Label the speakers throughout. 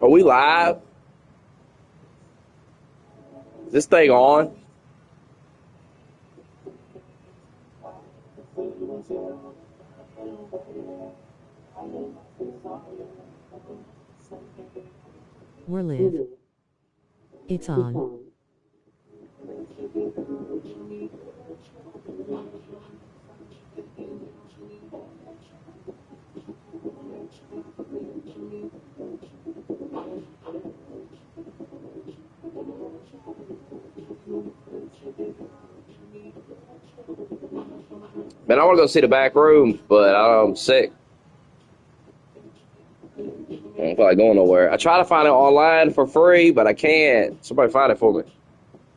Speaker 1: Are we live? Is this thing on?
Speaker 2: We're live. It's on.
Speaker 1: Man, I want to go see the back rooms, but I'm sick. I don't feel like going nowhere. I try to find it online for free, but I can't. Somebody find it for me.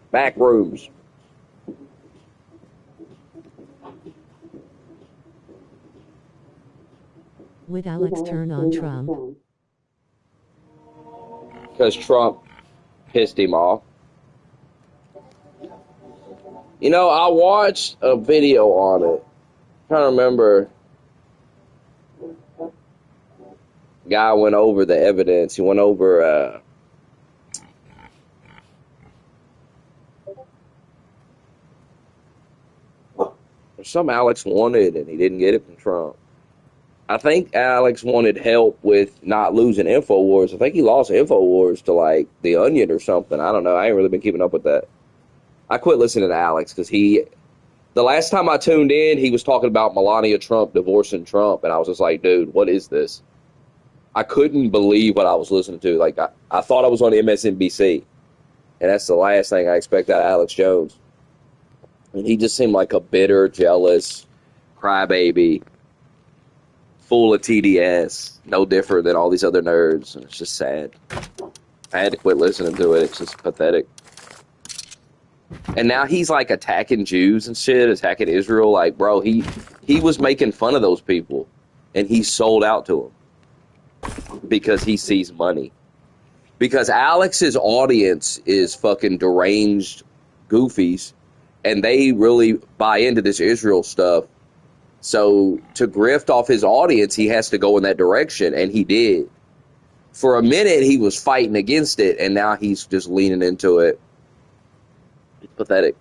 Speaker 1: Back rooms.
Speaker 2: Would Alex turn on Trump?
Speaker 1: Because Trump pissed him off. You know, I watched a video on it. I'm trying to remember. Guy went over the evidence. He went over some Alex wanted, and he didn't get it from Trump. I think Alex wanted help with not losing InfoWars. I think he lost InfoWars to, like, The Onion or something. I don't know. I ain't really been keeping up with that. I quit listening to Alex because the last time I tuned in, he was talking about Melania Trump divorcing Trump, and I was just like, dude, what is this? I couldn't believe what I was listening to. Like, I thought I was on MSNBC, and that's the last thing I expect out of Alex Jones. And he just seemed like a bitter, jealous crybaby, full of TDS, no different than all these other nerds. And it's just sad. I had to quit listening to it. It's just pathetic. And now he's like attacking Jews and shit, attacking Israel. Like, bro, he was making fun of those people, and he sold out to them because he sees money. Because Alex's audience is fucking deranged goofies, and they really buy into this Israel stuff. So to grift off his audience, he has to go in that direction, and he did. For a minute, he was fighting against it, and now he's just leaning into it. It's pathetic.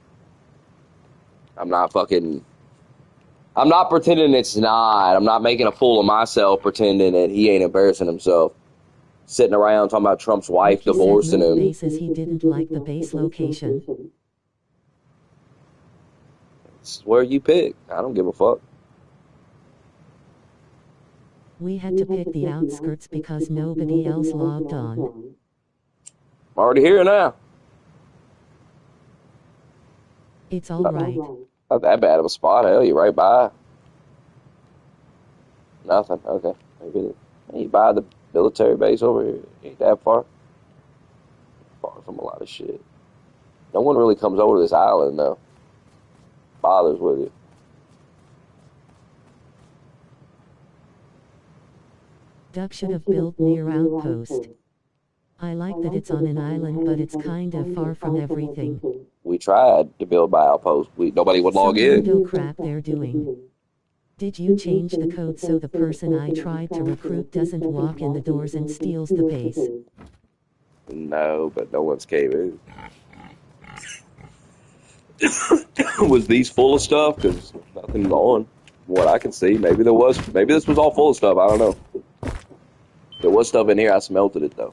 Speaker 1: I'm not pretending it's not. I'm not making a fool of myself pretending that he ain't embarrassing himself. Sitting around talking about Trump's wife divorcing him.
Speaker 2: Bases he didn't like the base location.
Speaker 1: It's where you pick. I don't give a fuck.
Speaker 2: We had to pick the outskirts because nobody else logged on.
Speaker 1: I'm already here now.
Speaker 2: It's all right.
Speaker 1: Not that bad of a spot. Hell, you're right by. Nothing. Okay. Maybe you buy the military base over here. Ain't that far. Far from a lot of shit. No one really comes over to this island, though. Bothers with you.
Speaker 2: Duck should have built near outpost. I like that it's on an island, but it's kind of far from everything.
Speaker 1: We tried to build by outpost. Nobody would log in.
Speaker 2: Some crap they're doing. Did you change the code so the person I tried to recruit doesn't walk in the doors and steals the base?
Speaker 1: No, but no one's came in. Was these full of stuff? Because Nothing on what I can see. Maybe there was. Maybe this was all full of stuff. I don't know. There was stuff in here. I smelted it though.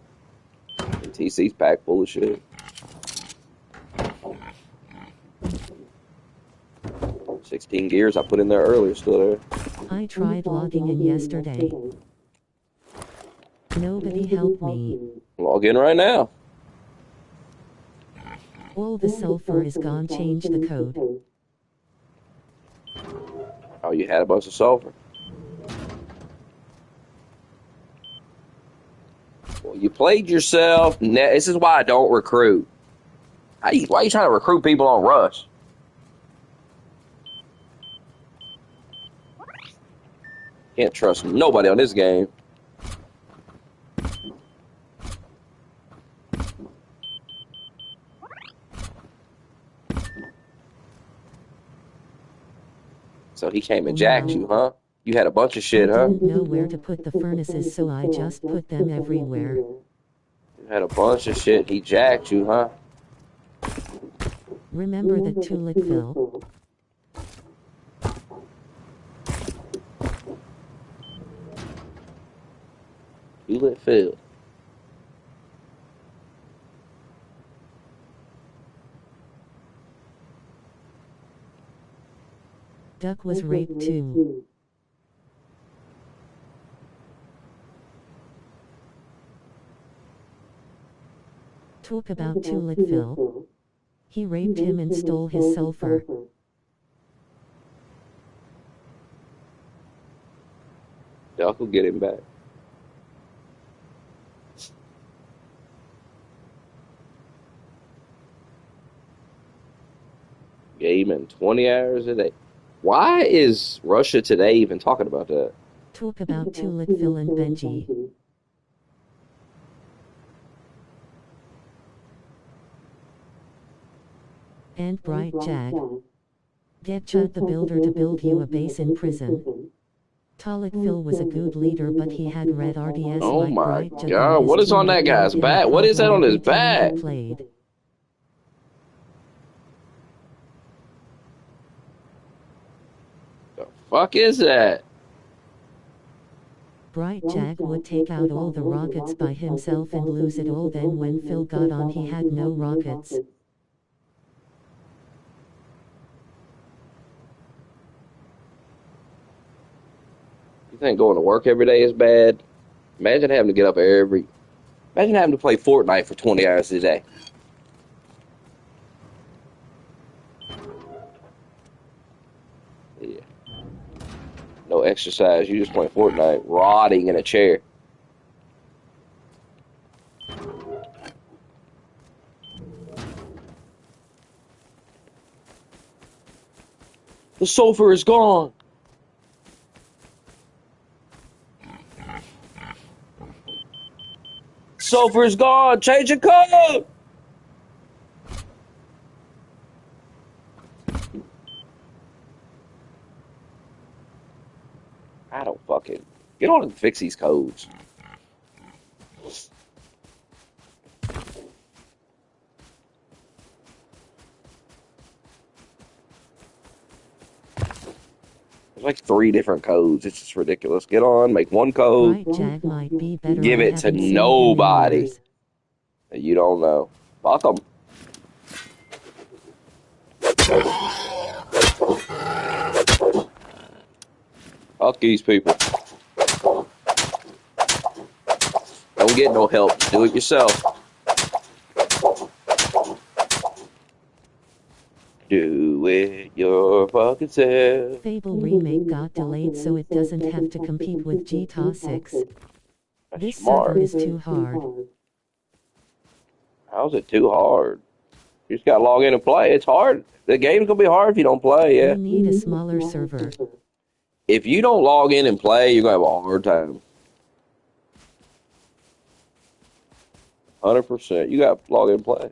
Speaker 1: And TC's packed full of shit. 16 gears I put in there earlier, still there.
Speaker 2: I tried logging in yesterday. Nobody helped me.
Speaker 1: Log in right now.
Speaker 2: All the sulfur is gone. Change the code.
Speaker 1: Oh, you had a bunch of sulfur. Well, you played yourself. This is why I don't recruit. Why are you trying to recruit people on Rush? Can't trust nobody on this game. So he came and jacked you, huh? You had a bunch of shit, huh?
Speaker 2: I didn't know where to put the furnaces, so I just put them everywhere.
Speaker 1: You had a bunch of shit. He jacked you, huh?
Speaker 2: Remember the Tulitville?
Speaker 1: Tulitville.
Speaker 2: Duck was raped too. Talk about Tulitville. He raped him and stole his sulfur.
Speaker 1: Duck will get him back. Gaming 20 hours a day. Why is Russia Today even talking about that?
Speaker 2: Talk about Tulitville and Benji. And Bright Jag. Get Chud the Builder to build you a base in prison. Tulitville was a good leader, but he had red RDS.
Speaker 1: Oh
Speaker 2: like
Speaker 1: my
Speaker 2: Bright Jag
Speaker 1: God, what is on that guy's back? What is that on his back?
Speaker 2: Played.
Speaker 1: The fuck is that?
Speaker 2: Bright Jag would take out all the rockets by himself and lose it all. Then when Phil got on, he had no rockets.
Speaker 1: You think going to work every day is bad? Imagine having to get up imagine having to play Fortnite for 20 hours a day. Yeah. No exercise, you just play Fortnite, rotting in a chair. The sulfur is gone. Sulfur is gone. Change your code. I don't fucking get on and fix these codes. There's like 3 different codes. It's just ridiculous. Get on, make one code.
Speaker 2: Bright Jag might be better.
Speaker 1: Give it to nobody that you don't know. Fuck them. Fuck these people. Don't get no help. Do it yourself. Do it your fucking self.
Speaker 2: Fable remake got delayed so it doesn't have to compete with GTA 6.
Speaker 1: That's
Speaker 2: This
Speaker 1: smart.
Speaker 2: server is too hard.
Speaker 1: How's it too hard? You just gotta log in and play. It's hard. The game's gonna be hard if you don't play, yeah.
Speaker 2: You need a smaller server.
Speaker 1: If you don't log in and play, you're gonna have a hard time. 100%. You gotta log in and play.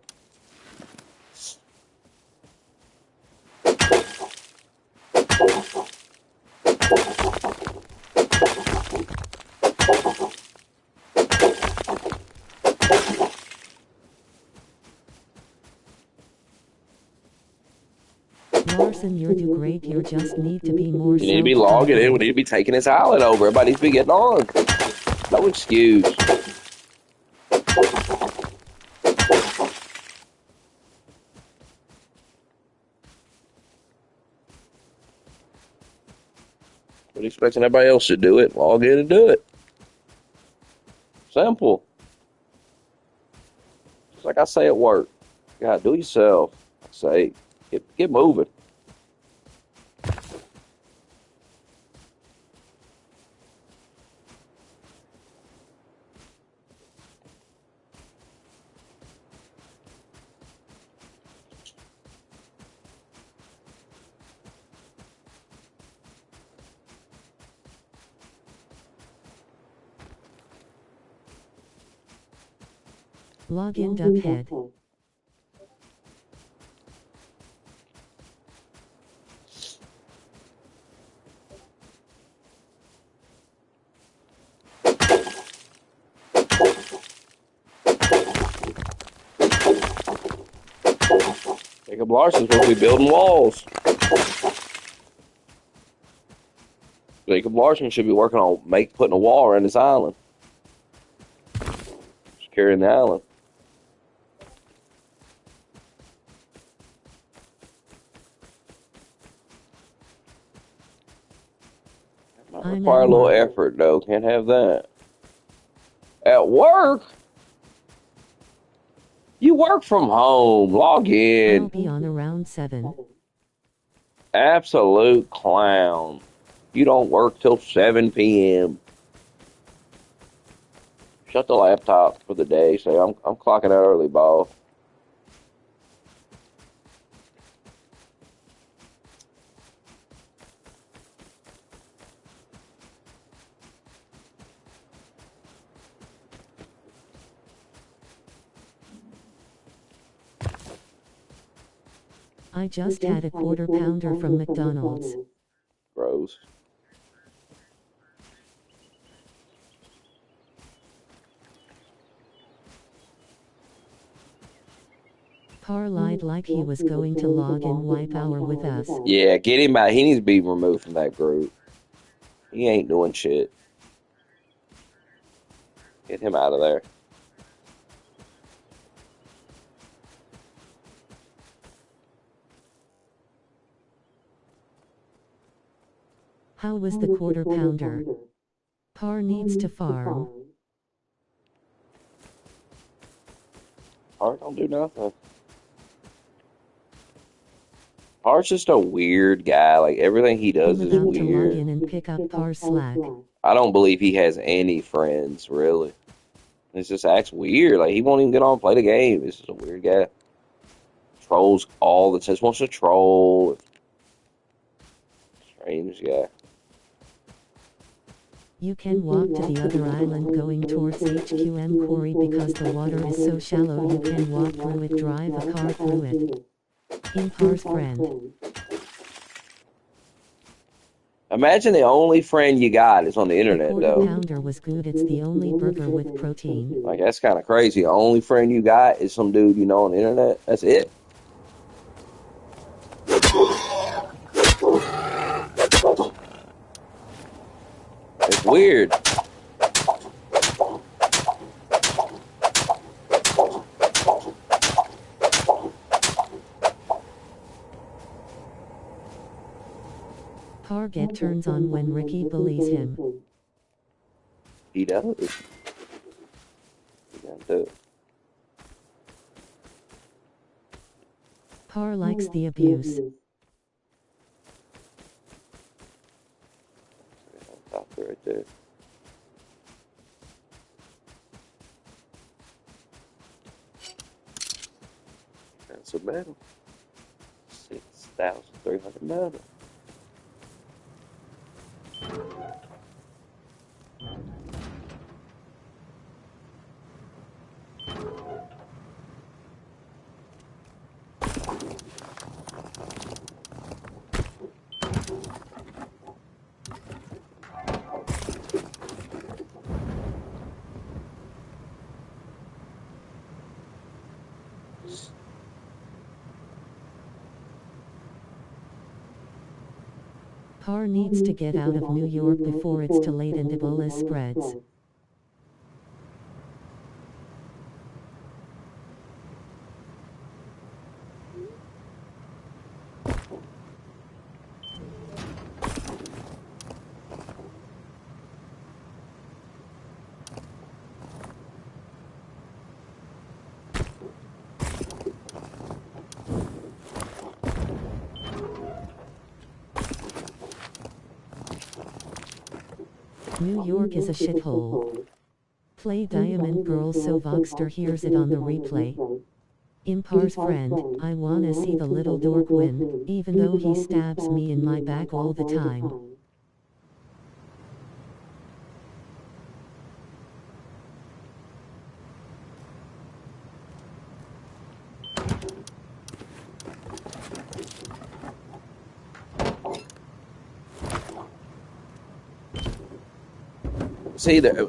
Speaker 2: Lars Larson, you're do great. You just need to be more
Speaker 1: You need to be logging in. We
Speaker 2: self-confident.
Speaker 1: need to be taking this island over. Everybody needs to be getting on. No excuse. What are you expecting everybody else to do it? Log in and do it. Simple. Just like I say at work. You gotta do it yourself. I say, get moving.
Speaker 2: Log in, duckhead.
Speaker 1: Jacob Larson's supposed to be building walls. Jacob Larson should be working on putting a wall around this island. Securing the island. Might require a little effort though. Can't have that. At work? You work from home. Log
Speaker 2: I'll
Speaker 1: in.
Speaker 2: be on around 7.
Speaker 1: Absolute clown. You don't work till 7 p.m. Shut the laptop for the day. Say, I'm clocking out early, boss.
Speaker 2: I just had a quarter pounder from McDonald's.
Speaker 1: Gross.
Speaker 2: Par lied like he was going to log in wipe hour with us.
Speaker 1: Yeah, get him out. He needs to be removed from that group. He ain't doing shit. Get him out of there.
Speaker 2: How was the quarter pounder? Par needs to farm.
Speaker 1: Hart don't do nothing. Hart's just a weird guy. Like, everything he does
Speaker 2: I'm
Speaker 1: is
Speaker 2: about to log
Speaker 1: weird.
Speaker 2: in and pick up Par's slack.
Speaker 1: I don't believe he has any friends, really. He just acts weird. Like, he won't even get on and play the game. He's just a weird guy. Trolls all the time. Just wants to troll. Strange guy.
Speaker 2: You can walk to the other island going towards HQM Quarry because the water is so shallow you can walk through it, drive a car through it. In Par's friend.
Speaker 1: Imagine the only friend you got is on the
Speaker 2: The
Speaker 1: internet,
Speaker 2: quarter
Speaker 1: though.
Speaker 2: pounder was good. It's the only burger with protein.
Speaker 1: Like, that's kind of crazy. The only friend you got is some dude you know on the internet. That's it. It's weird.
Speaker 2: Par get turns on when Ricky bullies him.
Speaker 1: He does. He does do it.
Speaker 2: Par likes the abuse.
Speaker 1: Stop it right there. That's some metal. 6,300 metal.
Speaker 2: Car needs to get out of New York before it's too late and Ebola spreads. New York is a shithole. Play Diamond Girl so Voxter hears it on the replay. Impar's friend, I wanna see the little dork win, even though he stabs me in my back all the time.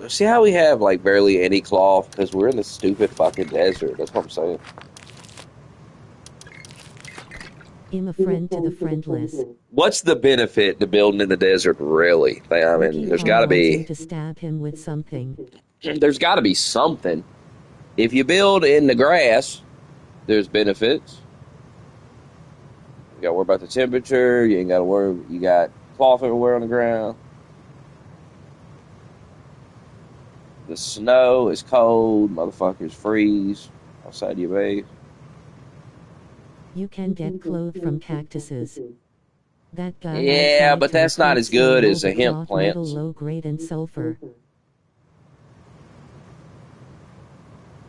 Speaker 1: See how we have like barely any cloth because we're in the stupid fucking desert. That's what I'm saying.
Speaker 2: I'm a friend to the friendless.
Speaker 1: What's the benefit to building in the desert, really? I mean,
Speaker 2: Ricky
Speaker 1: there's
Speaker 2: Paul
Speaker 1: got to
Speaker 2: wants him
Speaker 1: be.
Speaker 2: to stab him with something.
Speaker 1: There's got to be something. If you build in the grass, there's benefits. You got to worry about the temperature. You ain't got to worry. You got cloth everywhere on the ground. The snow is cold. Motherfuckers freeze outside your base.
Speaker 2: You can get clothes from cactuses. That guy I
Speaker 1: Yeah,
Speaker 2: tried
Speaker 1: but
Speaker 2: to
Speaker 1: that's not
Speaker 2: recruit
Speaker 1: as good
Speaker 2: stole
Speaker 1: as
Speaker 2: all
Speaker 1: the
Speaker 2: the
Speaker 1: hemp
Speaker 2: cloth, metal,
Speaker 1: plants.
Speaker 2: low grade and sulfur.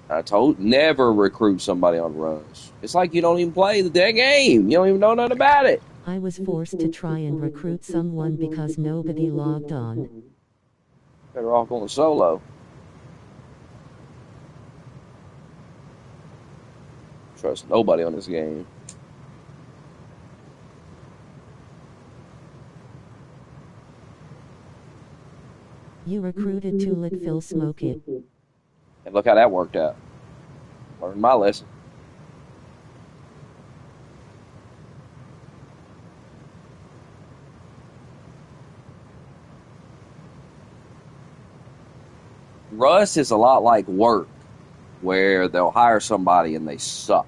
Speaker 1: I told never recruit somebody on runs. It's like you don't even play the damn game. You don't even know nothing about it.
Speaker 2: I was forced to try and recruit someone because nobody logged on.
Speaker 1: Better off going solo. Trust nobody on this game.
Speaker 2: You recruited to let Phil smoke it.
Speaker 1: And look how that worked out. Learned my lesson. Rust is a lot like work, where they'll hire somebody and they suck.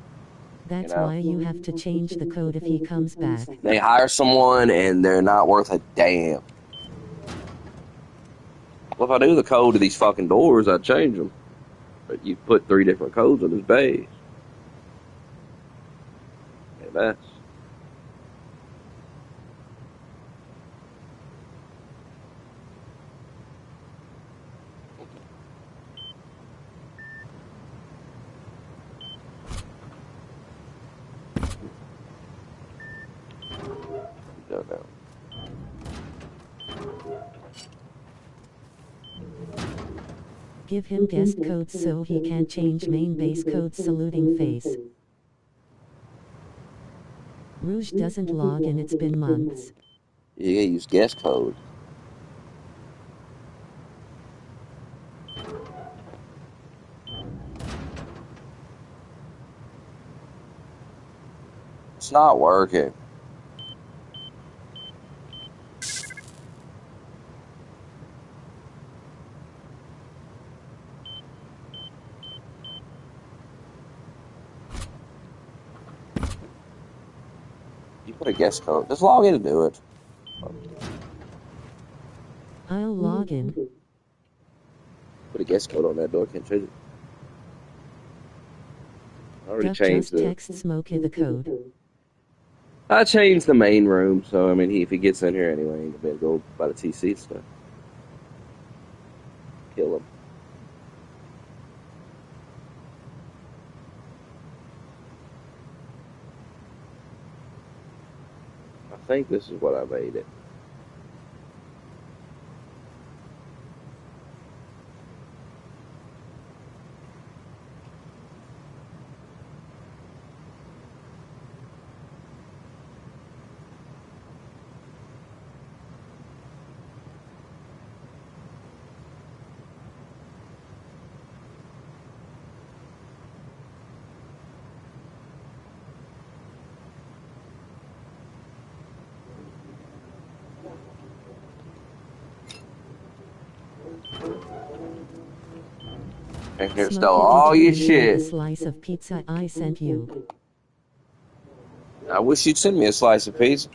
Speaker 2: That's
Speaker 1: You know?
Speaker 2: why you have to change the code if he comes back.
Speaker 1: They hire someone and they're not worth a damn. Well, if I knew the code to these fucking doors, I'd change them. But you put 3 different codes on this base. And that's... Go down.
Speaker 2: Give him guest codes so he can change main base codes saluting face. Rouge doesn't log in, it's been months.
Speaker 1: You gotta use guest code. It's not working. You put a guest code. Just log in and do it.
Speaker 2: I'll log in.
Speaker 1: Put a guest code on that door. I can't change it. I already
Speaker 2: Duck
Speaker 1: changed
Speaker 2: just
Speaker 1: the...
Speaker 2: text Smokey the code.
Speaker 1: I changed the main room, so I mean, if he gets in here anyway, he'll be able to go by the TC stuff. Kill him. I think this is what I made it. And here
Speaker 2: Smoke
Speaker 1: stole
Speaker 2: it.
Speaker 1: all
Speaker 2: Did you
Speaker 1: your
Speaker 2: enjoy the
Speaker 1: shit.
Speaker 2: slice of pizza I sent you?
Speaker 1: I wish you'd send me a slice of pizza.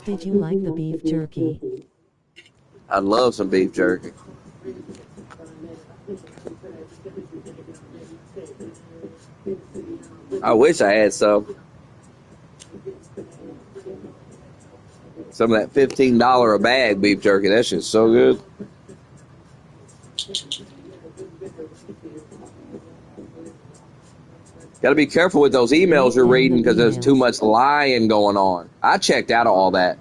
Speaker 2: Did you like the beef jerky?
Speaker 1: I'd love some beef jerky. I wish I had some. Some of that $15 a bag beef jerky. That shit's so good. Got to be careful with those emails you're reading because there's too much lying going on. I checked out of all that.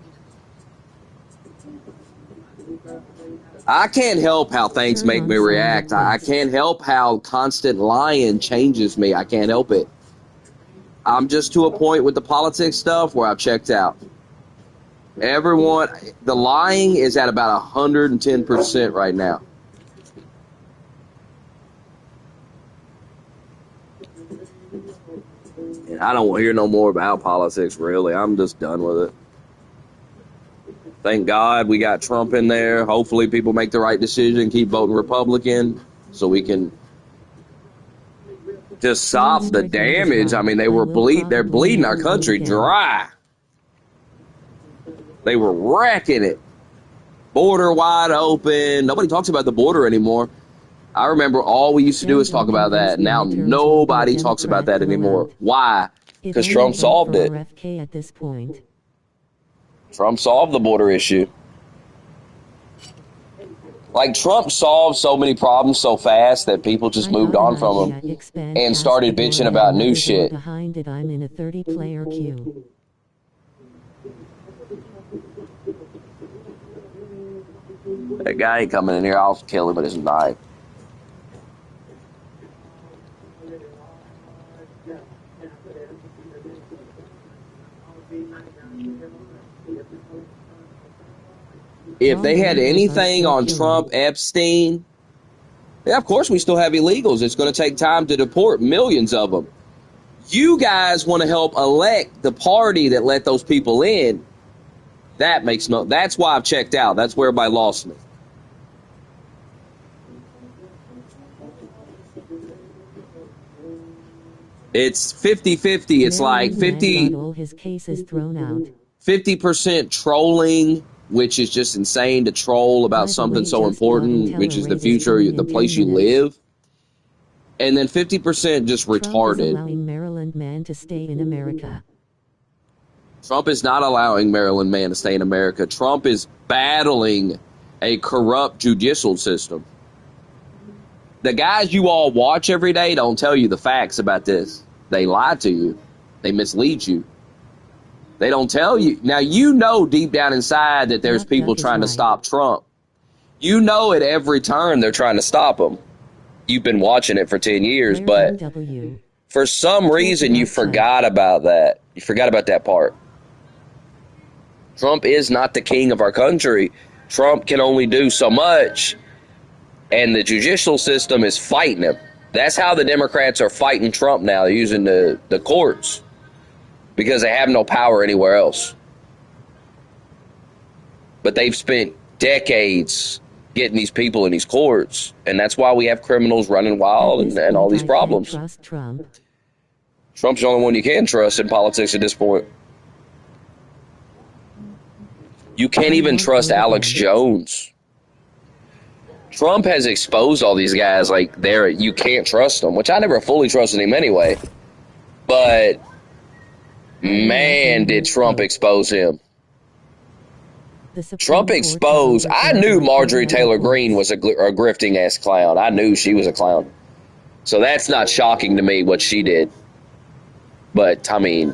Speaker 1: I can't help how things make me react. I can't help how constant lying changes me. I can't help it. I'm just to a point with the politics stuff where I've checked out. Everyone, the lying is at about 110% right now. And I don't want to hear no more about politics, really. I'm just done with it. Thank God we got Trump in there. Hopefully people make the right decision, keep voting Republican so we can just stop the damage. I mean, they're bleeding our country dry. They were wrecking it. Border wide open. Nobody talks about the border anymore. I remember all we used to do is talk about that. Now nobody talks about that anymore. Why? Because Trump solved it.
Speaker 2: At this point.
Speaker 1: Trump solved the border issue. Like, Trump solved so many problems so fast that people just moved on from him and started bitching about new shit.
Speaker 2: Behind it, I'm in a 30-player queue.
Speaker 1: That guy ain't coming in here. I'll kill him with his knife. If they had anything on Trump, Epstein, yeah, of course we still have illegals. It's going to take time to deport millions of them. You guys want to help elect the party that let those people in. That's why I've checked out. That's where everybody lost me. It's 50-50. It's like 50% trolling, which is just insane to troll about something so important, which is the future, the place you live. And then 50% just retarded.
Speaker 2: Trump is allowing Maryland man to stay in America.
Speaker 1: Trump is not allowing Maryland man to stay in America. Trump is battling a corrupt judicial system. The guys you all watch every day don't tell you the facts about this. They lie to you. They mislead you. They don't tell you. Now, you know deep down inside that there's people trying to stop Trump. You know at every turn they're trying to stop him. You've been watching it for 10 years, but for some reason you forgot about that. You forgot about that part. Trump is not the king of our country. Trump can only do so much, and the judicial system is fighting him. That's how the Democrats are fighting Trump now. They're using the courts because they have no power anywhere else. But they've spent decades getting these people in these courts, and that's why we have criminals running wild and all these problems. Trump's the only one you can trust in politics at this point. You can't even trust Alex Jones. Trump has exposed all these guys like you can't trust them, which I never fully trusted him anyway. But man, did Trump expose him. Trump exposed. I knew Marjorie Taylor Greene was a grifting ass clown. I knew she was a clown. So that's not shocking to me what she did. But I mean,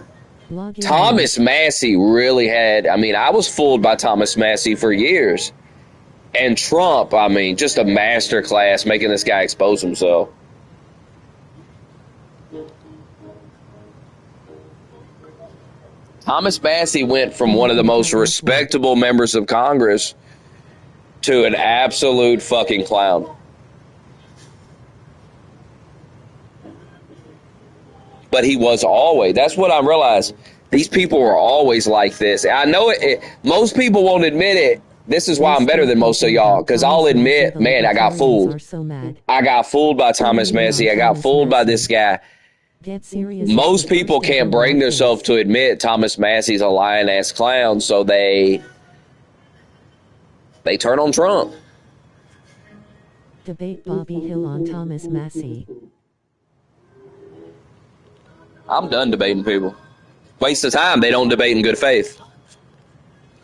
Speaker 1: Thomas Massie really had. I mean, I was fooled by Thomas Massie for years. And Trump, I mean, just a master class making this guy expose himself. Thomas Massie went from one of the most respectable members of Congress to an absolute fucking clown. But he was always. That's what I realized. These people were always like this. I know most people won't admit it. This is why I'm better than most of y'all, because I'll admit, man, I got fooled. I got fooled by Thomas Massie. I got fooled by this guy. Most people can't bring themselves to admit Thomas Massie's a lying-ass clown, so they turn on Trump.
Speaker 2: Debate Bobby Hill on Thomas Massie.
Speaker 1: I'm done debating people. Waste of time. They don't debate in good faith.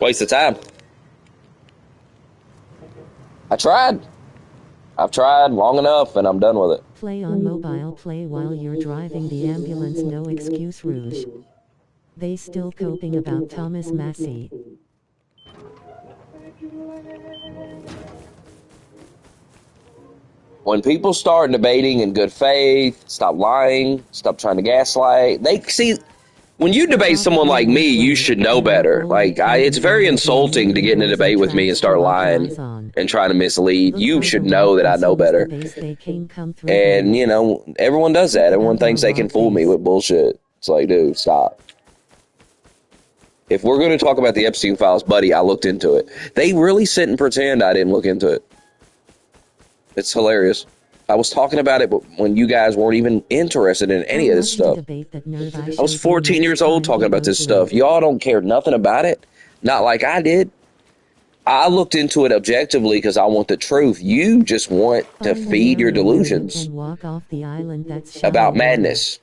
Speaker 1: Waste of time. I tried. I've tried long enough, and I'm done with it.
Speaker 2: Play on mobile. Play while you're driving the ambulance. No excuse, Rouge. They still coping about Thomas Massie.
Speaker 1: When people start debating in good faith, stop lying, stop trying to gaslight. They see, when you debate someone like me, you should know better. Like, it's very insulting to get in a debate with me and start lying and trying to mislead. You should know that I know better. And, you know, everyone does that. Everyone thinks they can fool me with bullshit. It's like, dude, stop. If we're going to talk about the Epstein files, buddy, I looked into it. They really sit and pretend I didn't look into it. It's hilarious. I was talking about it when you guys weren't even interested in any of this stuff. I was 14 years old talking about this stuff. Y'all don't care nothing about it. Not like I did. I looked into it objectively because I want the truth. You just want to feed your delusions about madness.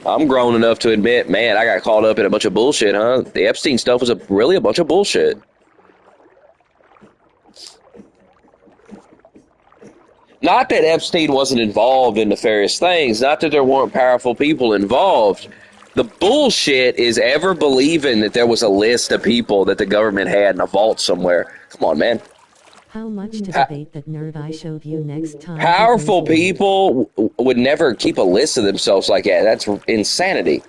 Speaker 1: I'm grown enough to admit, man, I got caught up in a bunch of bullshit, huh? The Epstein stuff was really a bunch of bullshit. Not that Epstein wasn't involved in nefarious things, not that there weren't powerful people involved. The bullshit is ever believing that there was a list of people that the government had in a vault somewhere. Come on, man.
Speaker 2: How much to debate that nerd I showed you next time?
Speaker 1: Powerful people would never keep a list of themselves like that. That's insanity.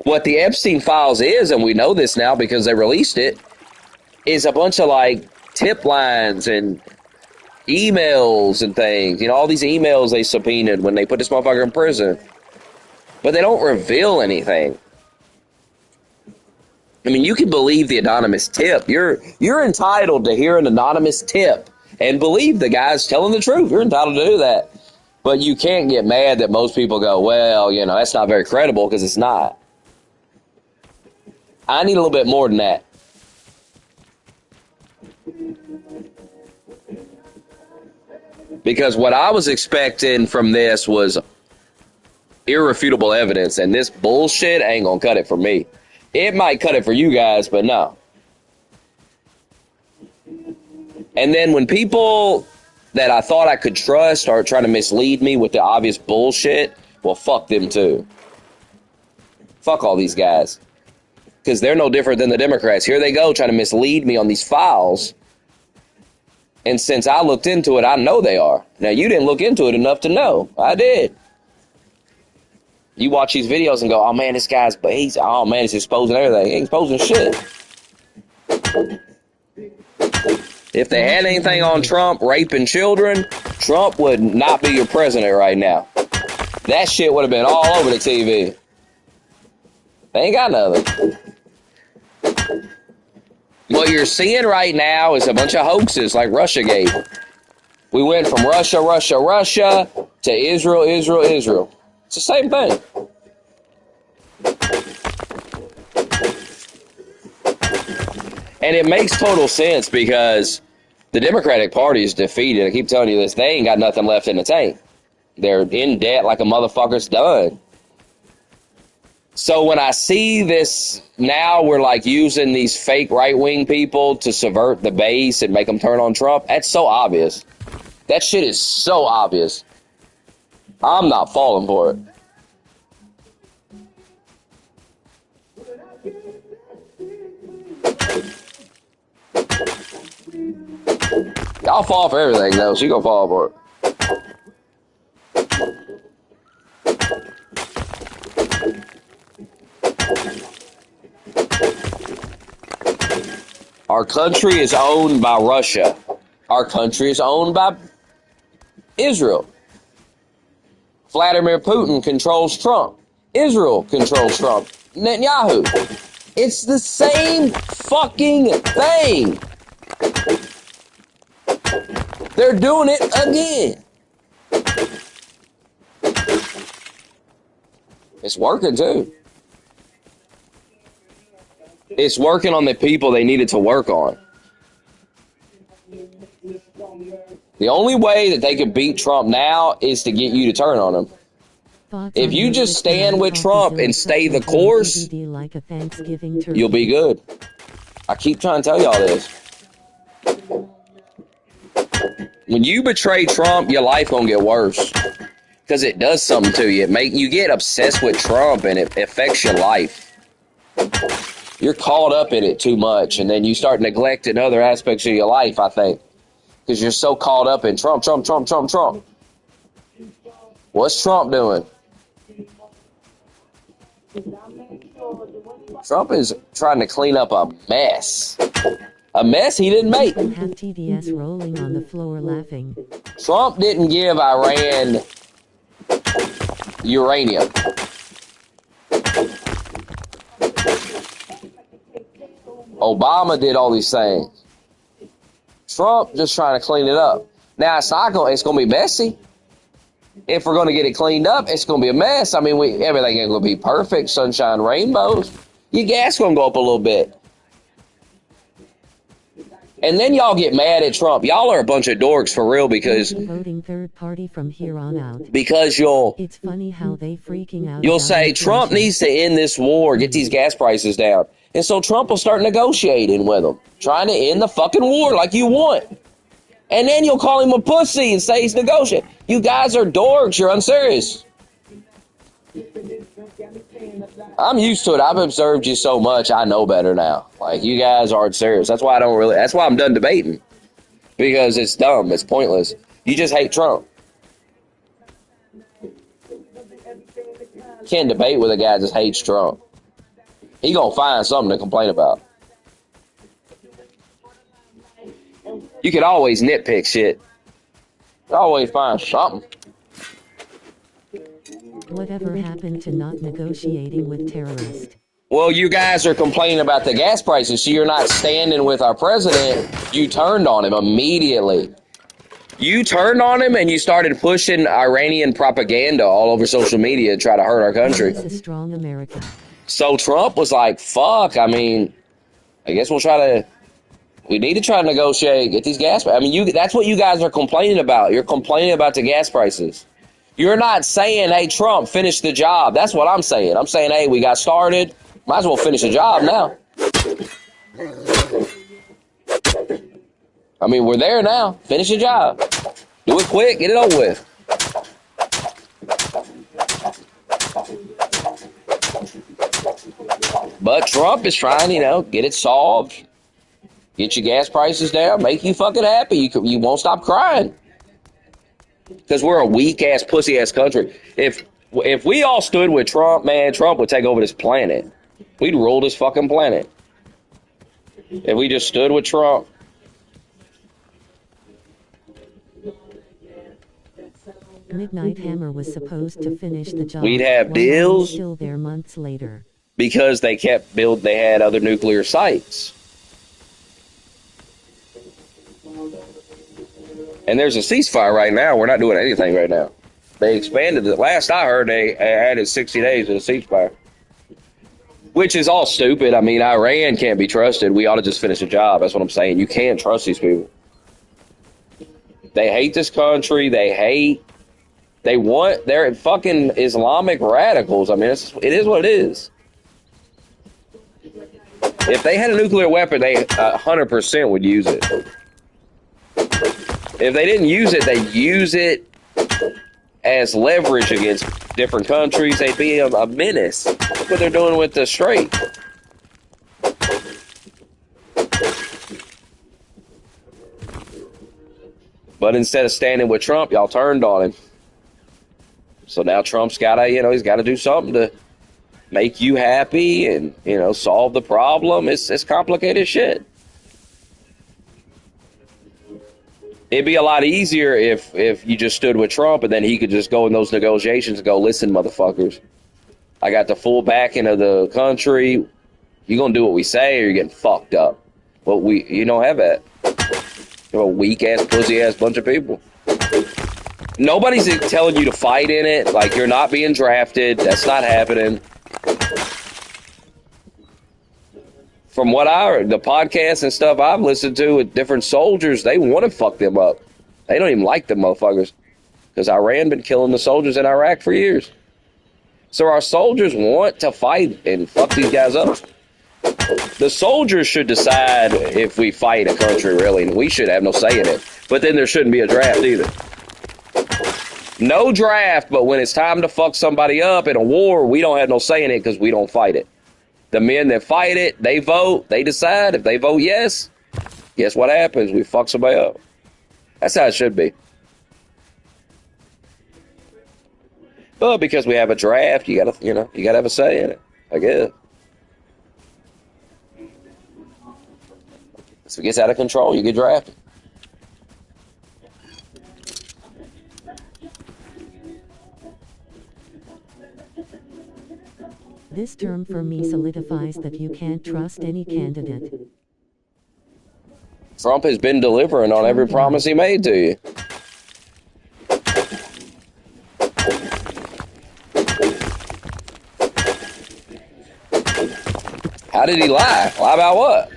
Speaker 1: What the Epstein files is, and we know this now because they released it, is a bunch of like tip lines and emails and things. You know, all these emails they subpoenaed when they put this motherfucker in prison. But they don't reveal anything. I mean, you can believe the anonymous tip. You're entitled to hear an anonymous tip and believe the guy's telling the truth. You're entitled to do that. But you can't get mad that most people go, well, you know, that's not very credible, because it's not. I need a little bit more than that. Because what I was expecting from this was irrefutable evidence, and this bullshit ain't gonna cut it for me. It might cut it for you guys, but no. And then when people that I thought I could trust start trying to mislead me with the obvious bullshit, well, fuck them too. Fuck all these guys. Because they're no different than the Democrats. Here they go trying to mislead me on these files. And since I looked into it, I know they are. Now, you didn't look into it enough to know. I did. You watch these videos and go, oh man, this guy's, he's exposing everything. He ain't exposing shit. If they had anything on Trump raping children, Trump would not be your president right now. That shit would have been all over the TV. They ain't got nothing. What you're seeing right now is a bunch of hoaxes like Russiagate. We went from Russia to Israel. It's the same thing. And it makes total sense because the Democratic Party is defeated. I keep telling you this. They ain't got nothing left in the tank. They're in debt like a motherfucker's done. So when I see this, now we're like using these fake right-wing people to subvert the base and make them turn on Trump. That's so obvious. That shit is so obvious. I'm not falling for it. Y'all fall for everything, though, so you gonna fall for it. Our country is owned by Russia. Our country is owned by Israel. Vladimir Putin controls Trump. Israel controls Trump. Netanyahu. It's the same fucking thing. They're doing it again. It's working too. It's working on the people they needed to work on. The only way that they could beat Trump now is to get you to turn on him. If you just stand with Trump and stay the course, you'll be good. I keep trying to tell y'all this. When you betray Trump, your life gonna get worse. Because it does something to you. You get obsessed with Trump and it affects your life. You're caught up in it too much, and then you start neglecting other aspects of your life, I think. Because you're so caught up in Trump. What's Trump doing? Trump is trying to clean up a mess. A mess he didn't make.
Speaker 2: Have TDS rolling on the floor laughing.
Speaker 1: Trump didn't give Iran uranium. Obama did all these things. Trump just trying to clean it up. Now it's going to be messy. If we're going to get it cleaned up, it's going to be a mess. I mean, everything ain't going to be perfect, sunshine, rainbows. Your gas going to go up a little bit. And then y'all get mad at Trump. Y'all are a bunch of dorks for real because
Speaker 2: voting third party from here on out.
Speaker 1: Because
Speaker 2: it's funny how they freaking out.
Speaker 1: You'll say Trump needs to end this war, get these gas prices down. And so Trump will start negotiating with them, trying to end the fucking war like you want. And then you'll call him a pussy and say he's negotiating. You guys are dorks. You're unserious. I'm used to it. I've observed you so much. I know better now. Like, you guys aren't serious. That's why I'm done debating. Because it's dumb. It's pointless. You just hate Trump. Can't debate with a guy that just hates Trump. He gonna find something to complain about. You can always nitpick shit. Always find something.
Speaker 2: Whatever happened to not negotiating with terrorists?
Speaker 1: Well, you guys are complaining about the gas prices, so you're not standing with our president. You turned on him immediately. You turned on him and you started pushing Iranian propaganda all over social media to try to hurt our country.
Speaker 2: It's a strong America.
Speaker 1: So Trump was like, fuck, I mean, I guess we need to try to negotiate, get these gas prices. I mean, that's what you guys are complaining about. You're complaining about the gas prices. You're not saying, hey, Trump, finish the job. That's what I'm saying. I'm saying, hey, we got started. Might as well finish the job now. I mean, we're there now. Finish the job. Do it quick. Get it over with. But Trump is trying, get it solved. Get your gas prices down. Make you fucking happy. You won't stop crying. Because we're a weak-ass, pussy-ass country. If we all stood with Trump, man, Trump would take over this planet. We'd rule this fucking planet. If we just stood with Trump.
Speaker 2: Midnight Hammer was supposed to finish the job.
Speaker 1: We'd have deals.
Speaker 2: Still there months later.
Speaker 1: Because they had other nuclear sites. And there's a ceasefire right now. We're not doing anything right now. They expanded it. Last I heard, they added 60 days to the ceasefire. Which is all stupid. I mean, Iran can't be trusted. We ought to just finish the job. That's what I'm saying. You can't trust these people. They hate this country. They're fucking Islamic radicals. I mean, it is what it is. If they had a nuclear weapon, they 100% would use it. If they didn't use it, they'd use it as leverage against different countries. They'd be a menace. That's what they're doing with the Strait. But instead of standing with Trump, y'all turned on him. So now Trump's he's got to do something to make you happy and, solve the problem. It's complicated shit. It'd be a lot easier if you just stood with Trump and then he could just go in those negotiations and go, listen, motherfuckers, I got the full backing of the country. You're going to do what we say or you're getting fucked up. But you don't have that. You're a weak-ass, pussy-ass bunch of people. Nobody's telling you to fight in it. Like, you're not being drafted. That's not happening. From what the podcasts and stuff I've listened to with different soldiers, they want to fuck them up. They don't even like them motherfuckers. Because Iran been killing the soldiers in Iraq for years. So our soldiers want to fight and fuck these guys up. The soldiers should decide if we fight a country, really, and we should have no say in it. But then there shouldn't be a draft either. No draft, but when it's time to fuck somebody up in a war, we don't have no say in it because we don't fight it. The men that fight it, they vote, they decide. If they vote yes, guess what happens? We fuck somebody up. That's how it should be. But because we have a draft, you gotta have a say in it, I guess. If it gets out of control, you get drafted.
Speaker 2: This term for me solidifies that you can't trust any candidate.
Speaker 1: Trump has been delivering on every promise he made to you. How did he lie? Lie about what?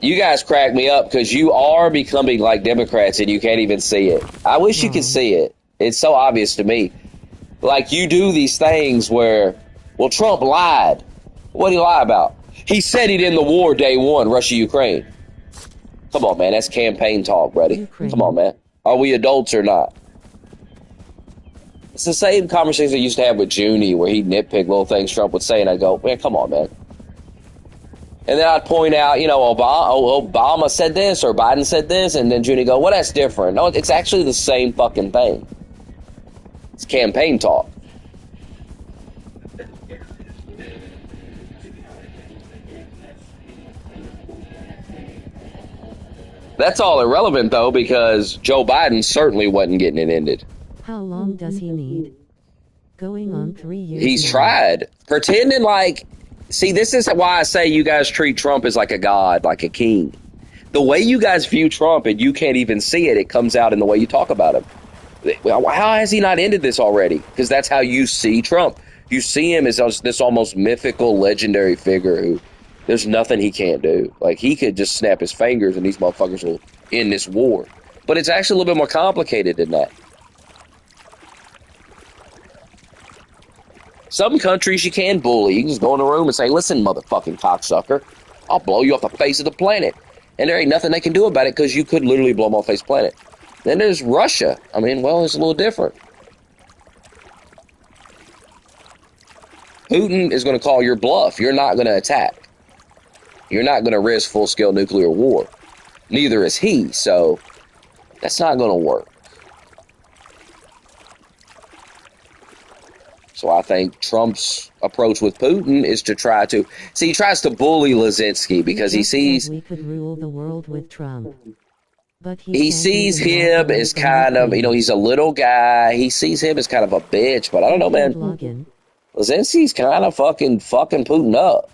Speaker 1: You guys crack me up because you are becoming like Democrats and you can't even see it. I wish you could see it. It's so obvious to me. Like, you do these things where, well, Trump lied. What did he lie about? He said he'd end the war day one, Russia-Ukraine. Come on, man. That's campaign talk, buddy.
Speaker 2: Ukraine.
Speaker 1: Come on, man. Are we adults or not? It's the same conversation I used to have with Junie where he'd nitpick little things Trump would say, and I'd go, man, come on, man. And then I'd point out, Obama said this or Biden said this, and then Junie go, well, that's different. No, it's actually the same fucking thing. It's campaign talk. That's all irrelevant, though, because Joe Biden certainly wasn't getting it ended.
Speaker 2: How long does he need? Going on 3 years
Speaker 1: He's
Speaker 2: now.
Speaker 1: tried. Pretending like... See, this is why I say you guys treat Trump as like a god, like a king. The way you guys view Trump, and you can't even see it, it comes out in the way you talk about him. How has he not ended this already? Because that's how you see Trump. You see him as this almost mythical, legendary figure who there's nothing he can't do. Like, he could just snap his fingers and these motherfuckers will end this war. But it's actually a little bit more complicated than that. Some countries you can bully. You can just go in a room and say, listen, motherfucking cocksucker, I'll blow you off the face of the planet. And there ain't nothing they can do about it because you could literally blow them off the face of the planet. Then there's Russia. I mean, well, it's a little different. Putin is going to call your bluff. You're not going to attack. You're not going to risk full-scale nuclear war. Neither is he, so that's not going to work. So I think Trump's approach with Putin is to try to... See, he tries to bully Zelensky because he sees...
Speaker 2: We could rule the world with Trump. But
Speaker 1: he sees him as kind of, he's a little guy. He sees him as kind of a bitch, but I don't know, man. Zelensky's kind of fucking Putin up.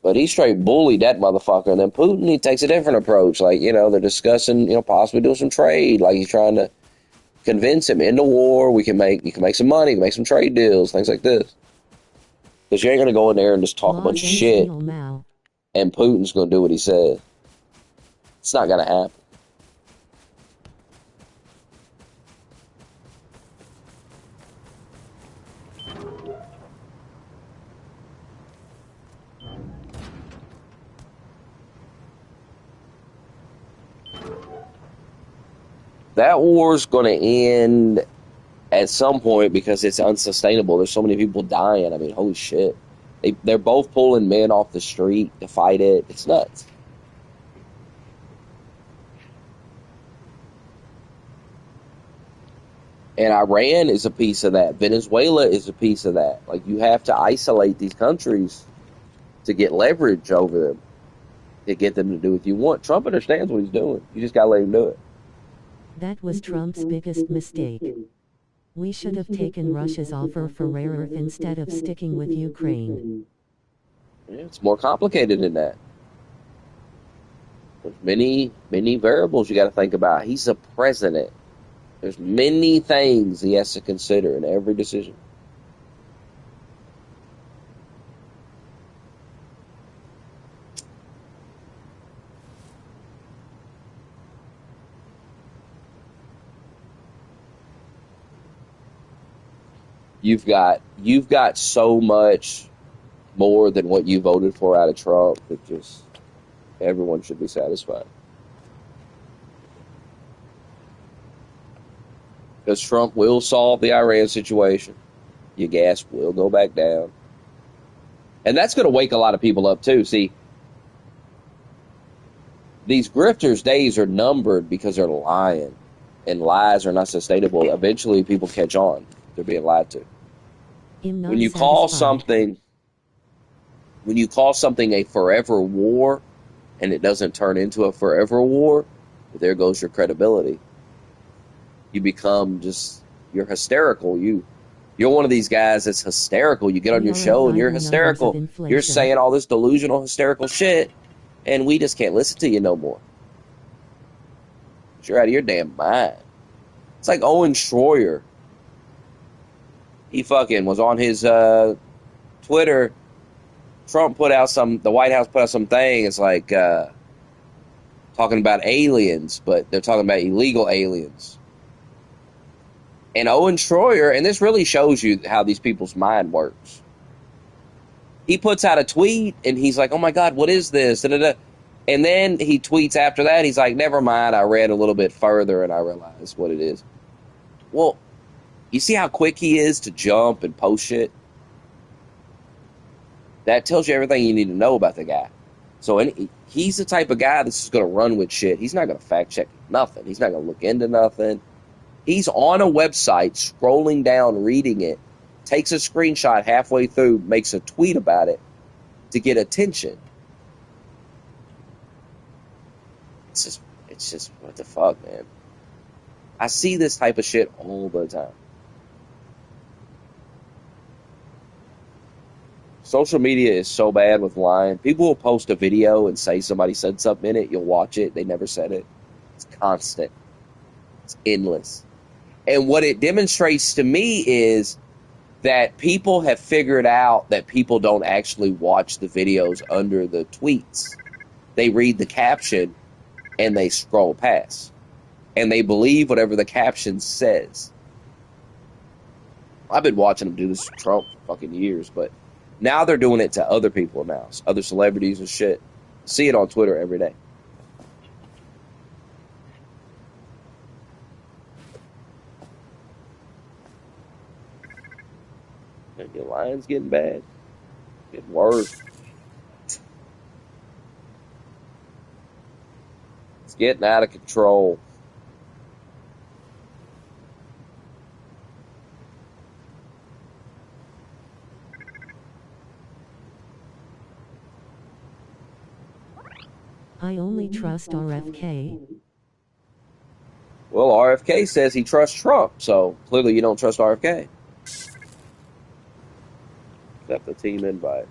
Speaker 1: But he straight bullied that motherfucker. And then Putin, he takes a different approach. Like, they're discussing, possibly doing some trade. Like, he's trying to convince him, end the war. You can make some money, make some trade deals, things like this. Because you ain't going to go in there and just talk a bunch of shit. And Putin's going to do what he says. It's not going to happen. That war's going to end at some point because it's unsustainable. There's so many people dying. I mean, holy shit. They're both pulling men off the street to fight it. It's nuts. And Iran is a piece of that. Venezuela is a piece of that. Like, you have to isolate these countries to get leverage over them, to get them to do what you want. Trump understands what he's doing. You just got to let him do it.
Speaker 2: That was Trump's biggest mistake. We should have taken Russia's offer for rare earth instead of sticking with Ukraine.
Speaker 1: Yeah, it's more complicated than that. There's many, many variables you got to think about. He's a president. There's many things he has to consider in every decision. You've got so much more than what you voted for out of Trump that just everyone should be satisfied. Because Trump will solve the Iran situation. Your gas will go back down. And that's going to wake a lot of people up too. See, these grifters' days are numbered because they're lying. And lies are not sustainable. Eventually people catch on. They're being lied to. When you call something a forever war and it doesn't turn into a forever war, there goes your credibility. You become you're hysterical. You're one of these guys that's hysterical. You get on your show and you're hysterical. You're saying all this delusional, hysterical shit, and we just can't listen to you no more. You're out of your damn mind. It's like Owen Schroyer. He fucking was on his Twitter. The White House put out some thing. It's like talking about aliens, but they're talking about illegal aliens. And Owen Schroyer, and this really shows you how these people's mind works. He puts out a tweet, and he's like, oh my God, what is this? Da-da-da. And then he tweets after that, he's like, never mind, I read a little bit further, and I realized what it is. Well, you see how quick he is to jump and post shit? That tells you everything you need to know about the guy. So he's the type of guy that's just going to run with shit. He's not going to fact check nothing. He's not going to look into nothing. He's on a website, scrolling down, reading it, takes a screenshot halfway through, makes a tweet about it to get attention. It's just what the fuck, man. I see this type of shit all the time. Social media is so bad with lying. People will post a video and say somebody said something in it. You'll watch it. They never said it. It's constant. It's endless. And what it demonstrates to me is that people have figured out that people don't actually watch the videos under the tweets. They read the caption and they scroll past. And they believe whatever the caption says. I've been watching them do this to Trump for fucking years, but now they're doing it to other people now, other celebrities and shit. See it on Twitter every day. And your line's getting bad. Getting worse. It's getting out of control.
Speaker 2: I only trust RFK.
Speaker 1: Well, RFK says he trusts Trump, so clearly you don't trust RFK. Except the team invite.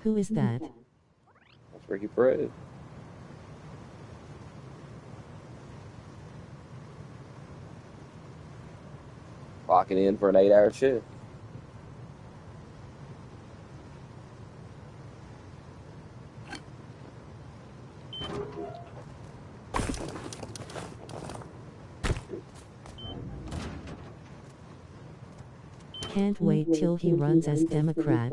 Speaker 2: Who is that?
Speaker 1: That's Ricky Perez. Clocking in for an 8-hour shift.
Speaker 2: Can't wait till he runs as Democrat.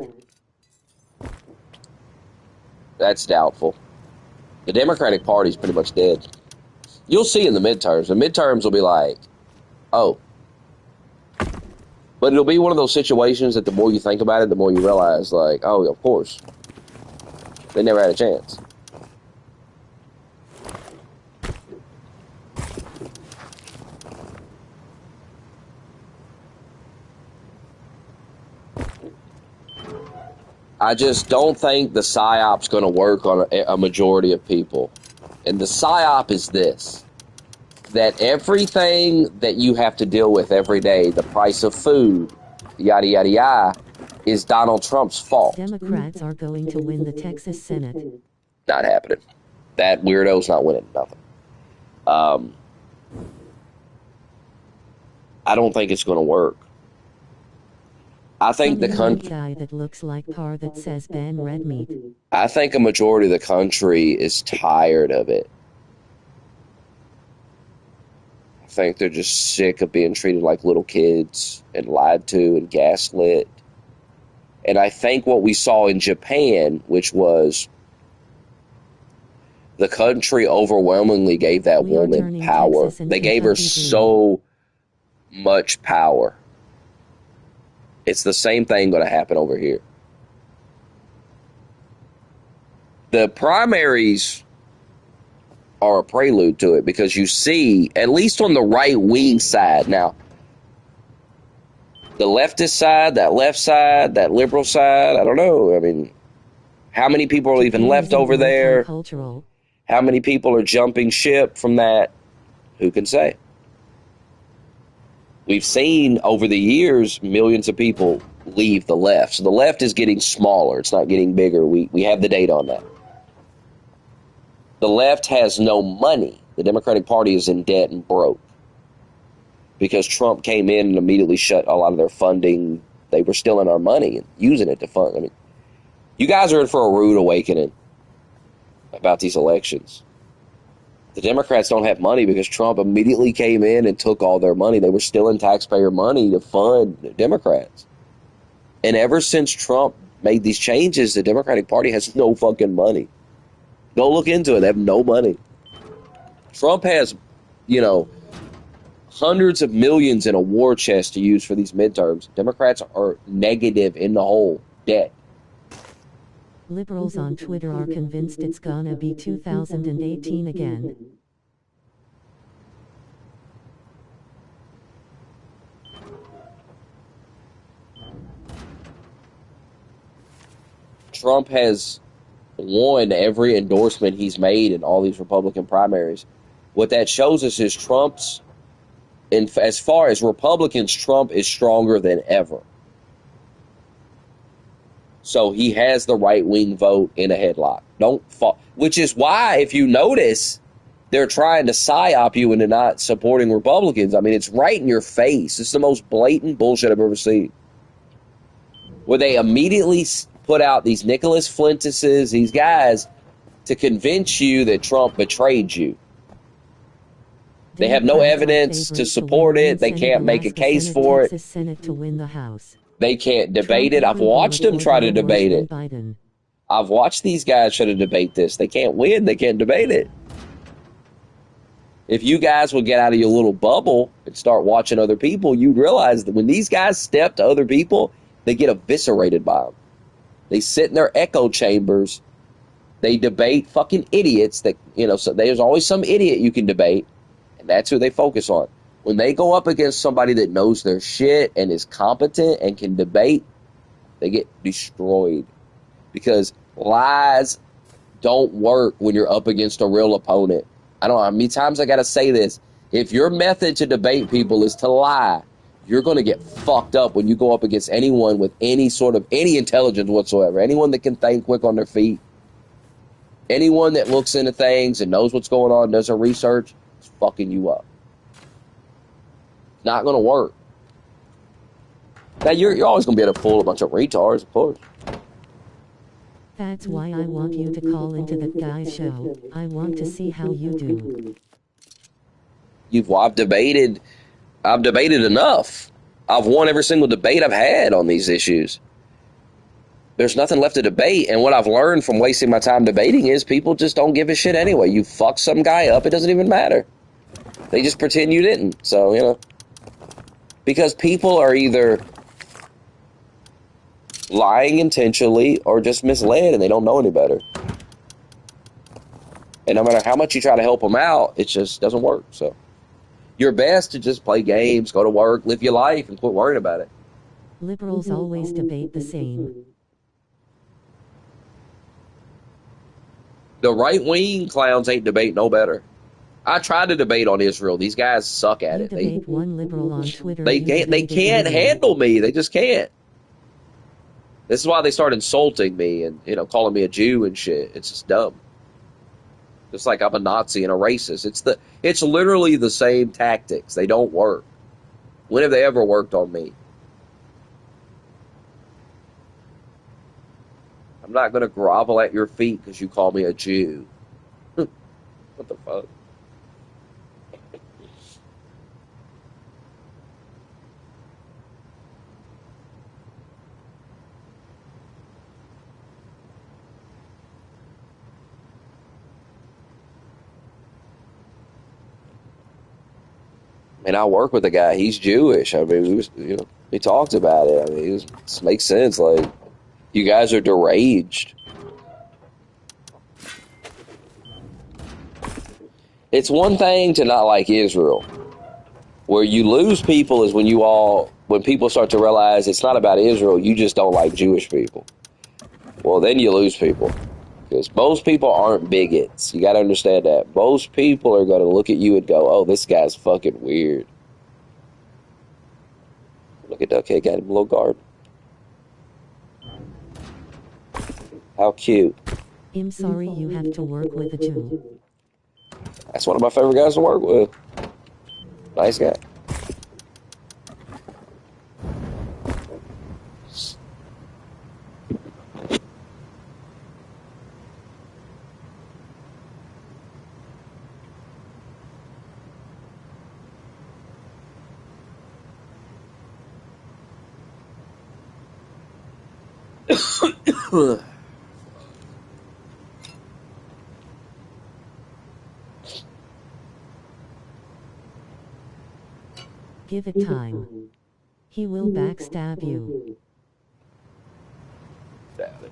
Speaker 1: That's doubtful. The Democratic Party's pretty much dead. You'll see in the midterms. The midterms will be like, oh. But it'll be one of those situations that the more you think about it, the more you realize, like, oh, of course. They never had a chance. I just don't think the PSYOP's going to work on a majority of people. And the PSYOP is this, that everything that you have to deal with every day, the price of food, yada, yada, yada, is Donald Trump's fault.
Speaker 2: Democrats are going to win the Texas Senate.
Speaker 1: Not happening. That weirdo's not winning nothing. I don't think it's going to work. I think the country.
Speaker 2: Guy that looks like Parr that says ban red meat.
Speaker 1: I think a majority of the country is tired of it. I think they're just sick of being treated like little kids and lied to and gaslit. And I think what we saw in Japan, which was the country overwhelmingly gave that woman power. They gave her so much power. It's the same thing going to happen over here. The primaries are a prelude to it because you see, at least on the right-wing side now, the leftist side, that left side, that liberal side, I don't know. I mean, how many people are even left over there? How many people are jumping ship from that? Who can say? We've seen over the years millions of people leave the left. So the left is getting smaller. It's not getting bigger. We have the data on that. The left has no money. The Democratic Party is in debt and broke because Trump came in and immediately shut a lot of their funding. They were stealing our money and using it to fund. I mean, you guys are in for a rude awakening about these elections. The Democrats don't have money because Trump immediately came in and took all their money. They were stealing taxpayer money to fund the Democrats. And ever since Trump made these changes, the Democratic Party has no fucking money. Go look into it. They have no money. Trump has, hundreds of millions in a war chest to use for these midterms. Democrats are negative in the hole, debt.
Speaker 2: Liberals on Twitter are convinced it's gonna be 2018 again.
Speaker 1: Trump has won every endorsement he's made in all these Republican primaries. What that shows us is as far as Republicans, Trump is stronger than ever. So he has the right-wing vote in a headlock. Don't fall. Which is why, if you notice, they're trying to psyop you into not supporting Republicans. I mean, it's right in your face. It's the most blatant bullshit I've ever seen. Where they immediately put out these Nicholas Flintuses, these guys, to convince you that Trump betrayed you. They have no evidence to support it. They can't make a case for it. They can't debate it. I've watched them try to debate it. I've watched these guys try to debate this. They can't win. They can't debate it. If you guys would get out of your little bubble and start watching other people, you realize that when these guys step to other people, they get eviscerated by them. They sit in their echo chambers. They debate fucking idiots that, so there's always some idiot you can debate. And that's who they focus on. When they go up against somebody that knows their shit and is competent and can debate, they get destroyed. Because lies don't work when you're up against a real opponent. I don't know how many times I got to say this. If your method to debate people is to lie, you're going to get fucked up when you go up against anyone with any intelligence whatsoever. Anyone that can think quick on their feet. Anyone that looks into things and knows what's going on, does their research, is fucking you up. Not going to work. Now, you're always going to be able to fool a bunch of retards, of course.
Speaker 2: That's why I want you to call into that guy's show. I want to see how you do.
Speaker 1: I've debated enough. I've won every single debate I've had on these issues. There's nothing left to debate, and what I've learned from wasting my time debating is people just don't give a shit anyway. You fuck some guy up, it doesn't even matter. They just pretend you didn't. So, because people are either lying intentionally or just misled and they don't know any better. And no matter how much you try to help them out, it just doesn't work. So you're best to just play games, go to work, live your life, and quit worrying about it.
Speaker 2: Liberals always debate the same.
Speaker 1: The right wing clowns ain't debate no better. I tried to debate on Israel. These guys suck at
Speaker 2: You
Speaker 1: it.
Speaker 2: debate one liberal on Twitter.
Speaker 1: They
Speaker 2: you
Speaker 1: can't. They
Speaker 2: debated
Speaker 1: can't
Speaker 2: anyone.
Speaker 1: handle me. They just can't. This is why they start insulting me and calling me a Jew and shit. It's just dumb. Just like I'm a Nazi and a racist. It's literally the same tactics. They don't work. When have they ever worked on me? I'm not going to grovel at your feet because you call me a Jew. What the fuck? And I work with a guy. He's Jewish. I mean, he talked about it. I mean, it makes sense. Like, you guys are deranged. It's one thing to not like Israel. Where you lose people is when people start to realize it's not about Israel. You just don't like Jewish people. Well, then you lose people. Because most people aren't bigots. You got to understand that. Most people are going to look at you and go, oh, this guy's fucking weird. Look at that kid, got him a little garden. How cute.
Speaker 2: I'm sorry you have to work with a Jew.
Speaker 1: That's one of my favorite guys to work with. Nice guy.
Speaker 2: Give it time. He will backstab you.
Speaker 1: Doubt it.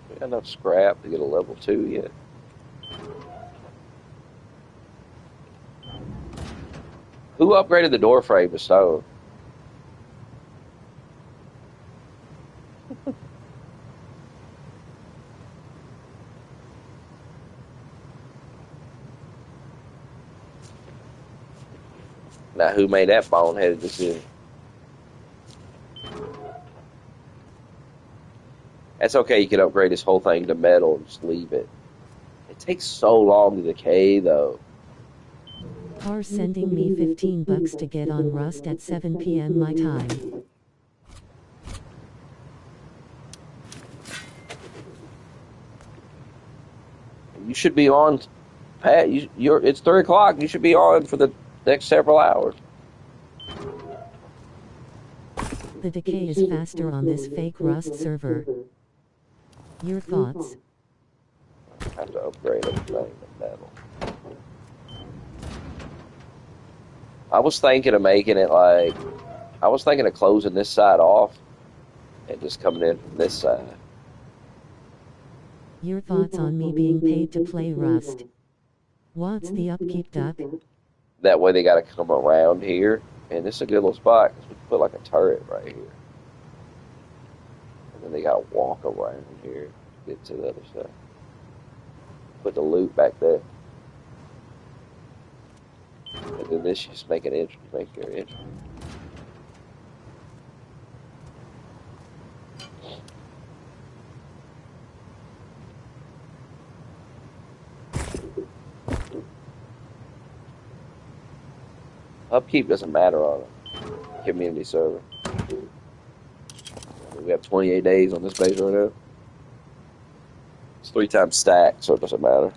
Speaker 1: We got enough scrap to get a level 2 yet. Who upgraded the door frame to stone? Now, who made that boneheaded decision? That's okay. You can upgrade this whole thing to metal and just leave it. It takes so long to decay, though.
Speaker 2: Are sending me $15 to get on Rust at 7 p.m. my time.
Speaker 1: You should be on, Pat. It's 3 o'clock. You should be on for the next several hours.
Speaker 2: The decay is faster on this fake Rust server. Your thoughts?
Speaker 1: I have to upgrade everything to metal. I was thinking of making it like, I was thinking of closing this side off and just coming in from this side.
Speaker 2: Your thoughts on me being paid to play Rust? What's the upkeep, Duck?
Speaker 1: That way they got to come around here. And this is a good little spot because we can put like a turret right here. And then they got to walk around here to get to the other side. Put the loot back there. And then this, you just make an entrance, make your entrance. Upkeep doesn't matter on a community server. We have 28 days on this base right now. It's 3 times stacked, so it doesn't matter.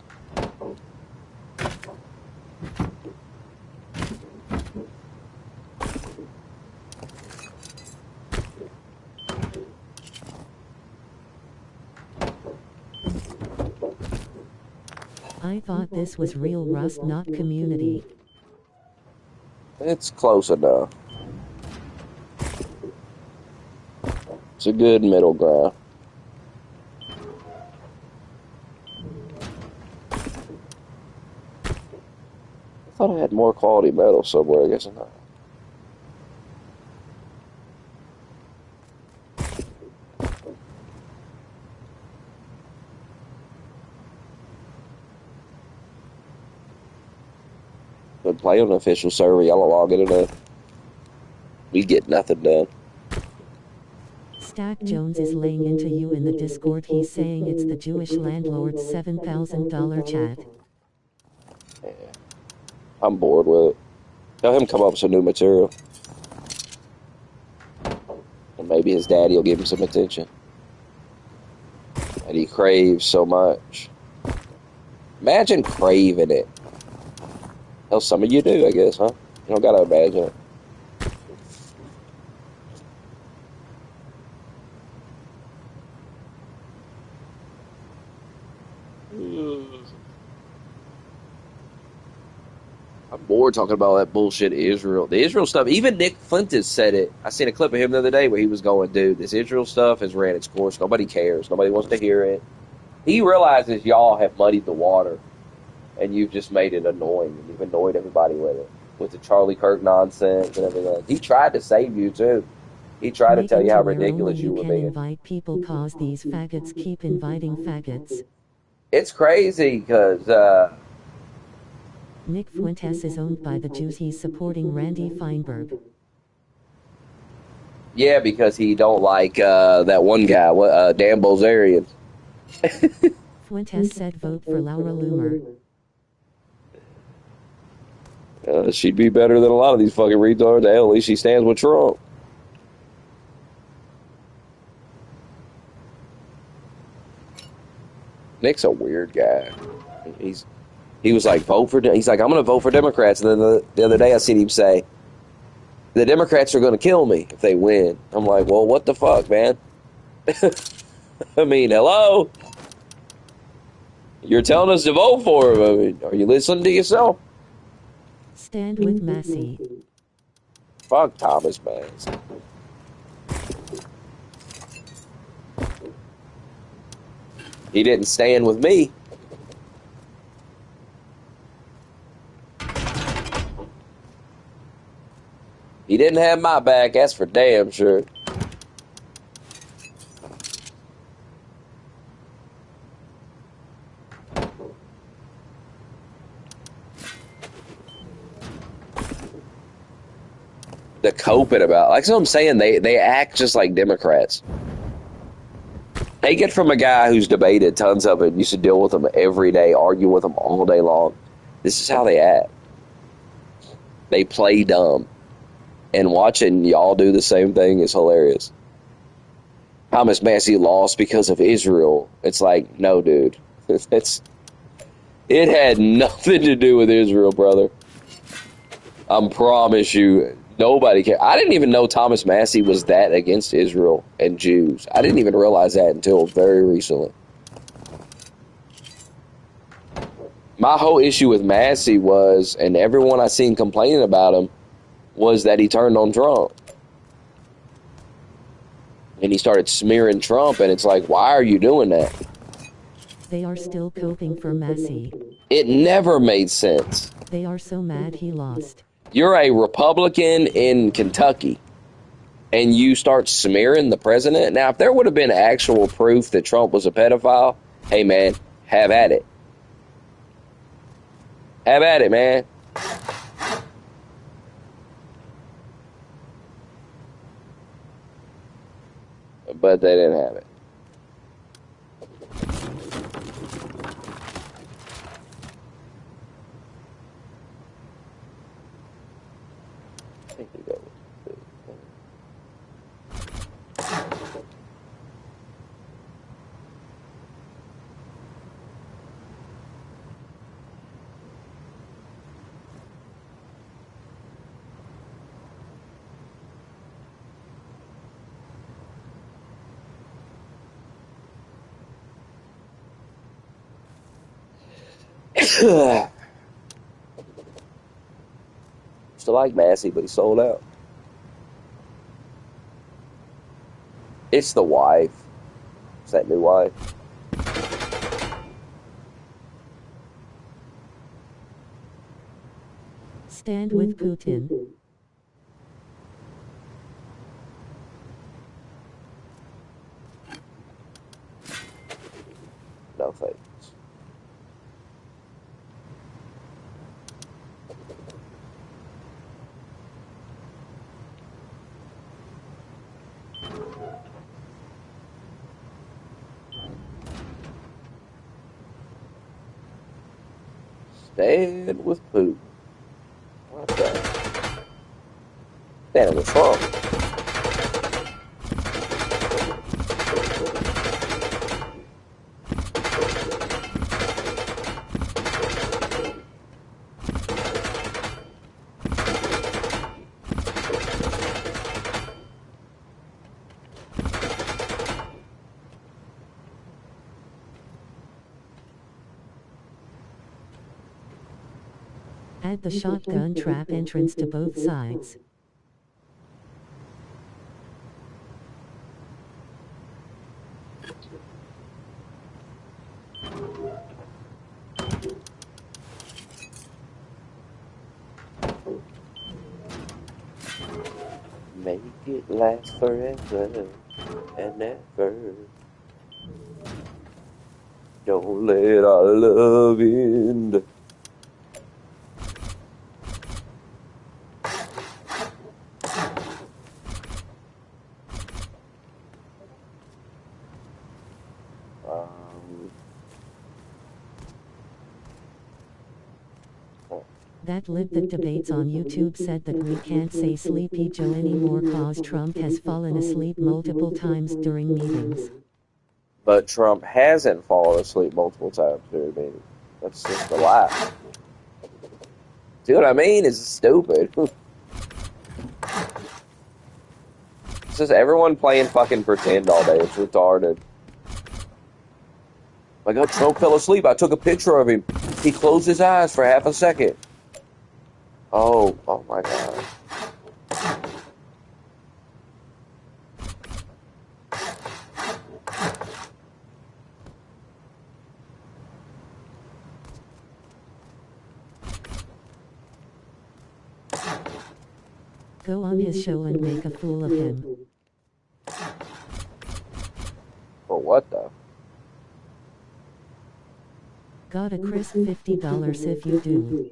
Speaker 2: I thought this was real Rust, not community.
Speaker 1: It's close enough. It's a good middle ground. thought I had more quality metal somewhere. I guess I'm not. But play on an official server, y'all don't log in enough. We get nothing done.
Speaker 2: Stack Jones is laying into you in the Discord. He's saying it's the Jewish landlord's $7,000 chat.
Speaker 1: Yeah. I'm bored with it. Tell him come up with some new material. And maybe his daddy will give him some attention. And he craves so much. Imagine craving it. Hell, some of you do, I guess, huh? You don't gotta imagine it. I'm bored talking about that bullshit Israel. The Israel stuff, even Nick Fuentes said it. I seen a clip of him the other day where he was going, dude, this Israel stuff has ran its course. Nobody cares. Nobody wants to hear it. He realizes y'all have muddied the water, and you've just made it annoying, and you've annoyed everybody with it. With the Charlie Kirk nonsense and everything. He tried to save you, too. He tried to tell you how ridiculous you were being.
Speaker 2: Invite people cause these faggots keep inviting faggots.
Speaker 1: It's crazy, because,
Speaker 2: Nick Fuentes is owned by the Jews. He's supporting Randy Feinberg.
Speaker 1: Yeah, because he don't like that one guy, Dan Bilzerian.
Speaker 2: Fuentes said vote for Laura Loomer.
Speaker 1: She'd be better than a lot of these fucking retards. Hell, at least she stands with Trump. Nick's a weird guy. He was like, vote for... He's like, I'm going to vote for Democrats. And then the other day I seen him say, the Democrats are going to kill me if they win. I'm like, well, what the fuck, man? I mean, hello? You're telling us to vote for him. I mean, are you listening to yourself?
Speaker 2: Stand with Massey.
Speaker 1: Fuck Thomas Massey. He didn't stand with me. He didn't have my back, that's for damn sure. The coping about, like what I'm saying, they act just like Democrats. Take it from a guy who's debated tons of it, used to deal with them every day, argue with them all day long. This is how they act. They play dumb. And watching y'all do the same thing is hilarious. Thomas Massey lost because of Israel. It's like, no, dude. It had nothing to do with Israel, brother. I promise you, nobody cares. I didn't even know Thomas Massey was that against Israel and Jews. I didn't even realize that until very recently. My whole issue with Massey was, and everyone I seen complaining about him, was that he turned on Trump. And he started smearing Trump, and it's like, why are you doing that?
Speaker 2: They are still coping for Massey.
Speaker 1: It never made sense.
Speaker 2: They are so mad he lost.
Speaker 1: You're a Republican in Kentucky, and you start smearing the president. Now, if there would have been actual proof that Trump was a pedophile, hey, man, have at it. Have at it, man. But they didn't have it. I think we go with it. Still like Massey, but he sold out. It's the wife. It's that new wife.
Speaker 2: Stand with Putin.
Speaker 1: No thanks. Stand with Putin. What the? Standing with Trump.
Speaker 2: Add the shotgun trap entrance to both sides.
Speaker 1: Make it last forever and ever. Don't let our love end.
Speaker 2: That lib that debates on YouTube said that we can't say Sleepy Joe anymore cause Trump has fallen asleep multiple times during meetings.
Speaker 1: But Trump hasn't fallen asleep multiple times during meetings. That's just a lie. See what I mean? It's stupid. It's just everyone playing fucking pretend all day. It's retarded. Like, oh, Trump fell asleep. I took a picture of him. He closed his eyes for half a second. Oh my God.
Speaker 2: Go on his show and make a fool of him.
Speaker 1: For what though?
Speaker 2: Got a crisp $50 if you do.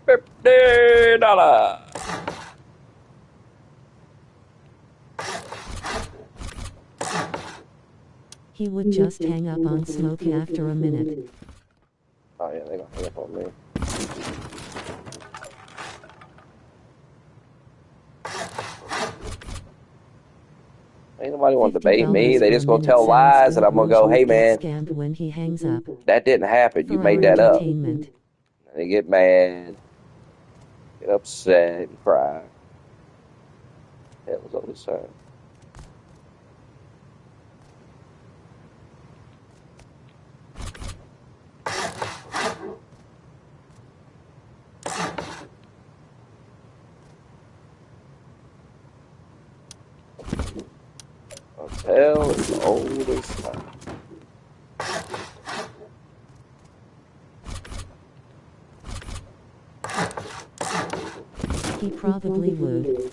Speaker 1: $50.
Speaker 2: He would just hang up on Smokey after a minute.
Speaker 1: Oh yeah, they gonna hang up on me. Ain't nobody want to debate me. They just gonna tell lies, and I'm gonna go, "Hey man,
Speaker 2: scammed when he hangs up.
Speaker 1: that didn't happen. You made that up." And they get mad, get upset, and cry. Hell was on this side. Hell is old as time.
Speaker 2: He probably would.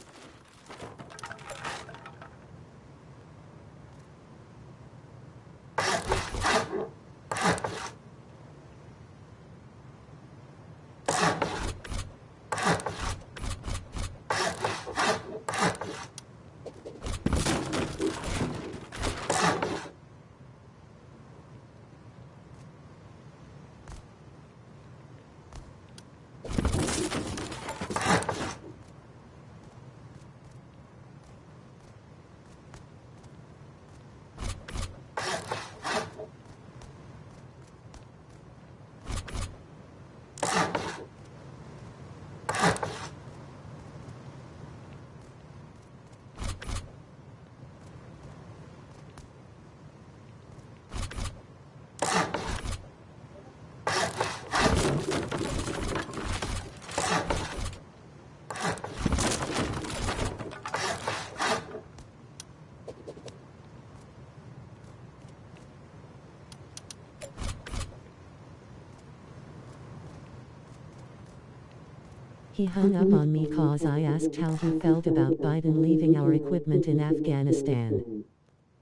Speaker 2: He hung up on me cause I asked how he felt about Biden leaving our equipment in Afghanistan.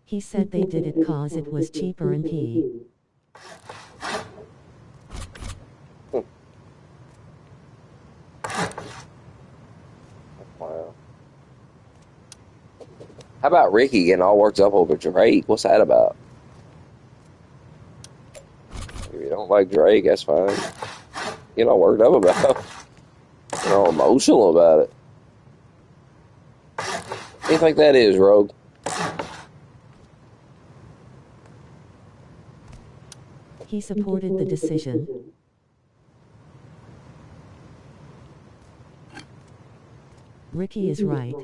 Speaker 2: He said they did it cause it was cheaper and he.
Speaker 1: Wow. How about Ricky getting all worked up over Drake? What's that about? If you don't like Drake, that's fine. Get all worked up about it. Get all emotional about it. What do you think that is, Rogue?
Speaker 2: He supported the decision. Ricky is right.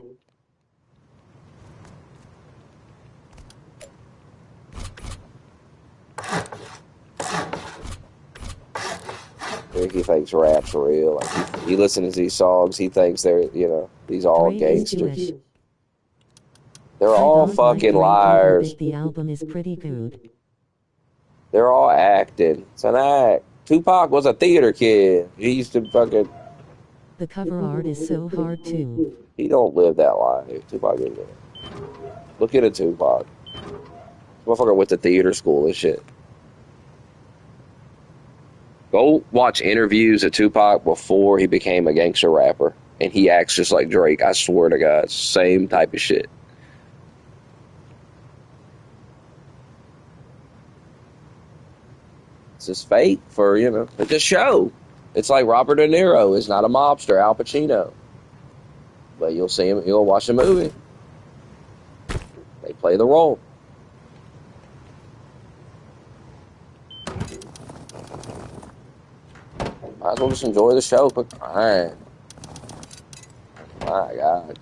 Speaker 1: Ricky thinks rap's real. Like he listens to these songs, he thinks they're, these all
Speaker 2: Drake is
Speaker 1: gangsters.
Speaker 2: Jewish.
Speaker 1: They're
Speaker 2: I
Speaker 1: all
Speaker 2: don't
Speaker 1: fucking
Speaker 2: like Drake,
Speaker 1: liars.
Speaker 2: even though the album is pretty good.
Speaker 1: They're all acting. It's an act. Tupac was a theater kid. He used to fucking.
Speaker 2: The cover art is so hard too.
Speaker 1: He don't live that life. Tupac didn't live. Look at a Tupac. Motherfucker went to theater school and shit. Go watch interviews of Tupac before he became a gangster rapper, and he acts just like Drake. I swear to God, same type of shit. It's just fake for, it's a show. It's like Robert De Niro is not a mobster, Al Pacino. But you'll see him, you'll watch the movie. They play the role. Might as well just enjoy the show. Quit crying. My God.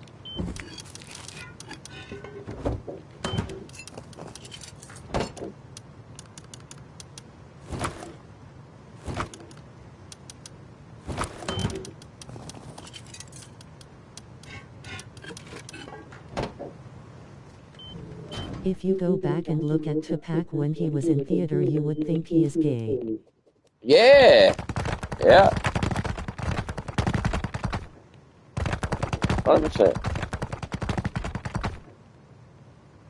Speaker 2: If you go back and look at Tupac when he was in theater, you would think he is gay.
Speaker 1: Yeah. Yeah. 100%.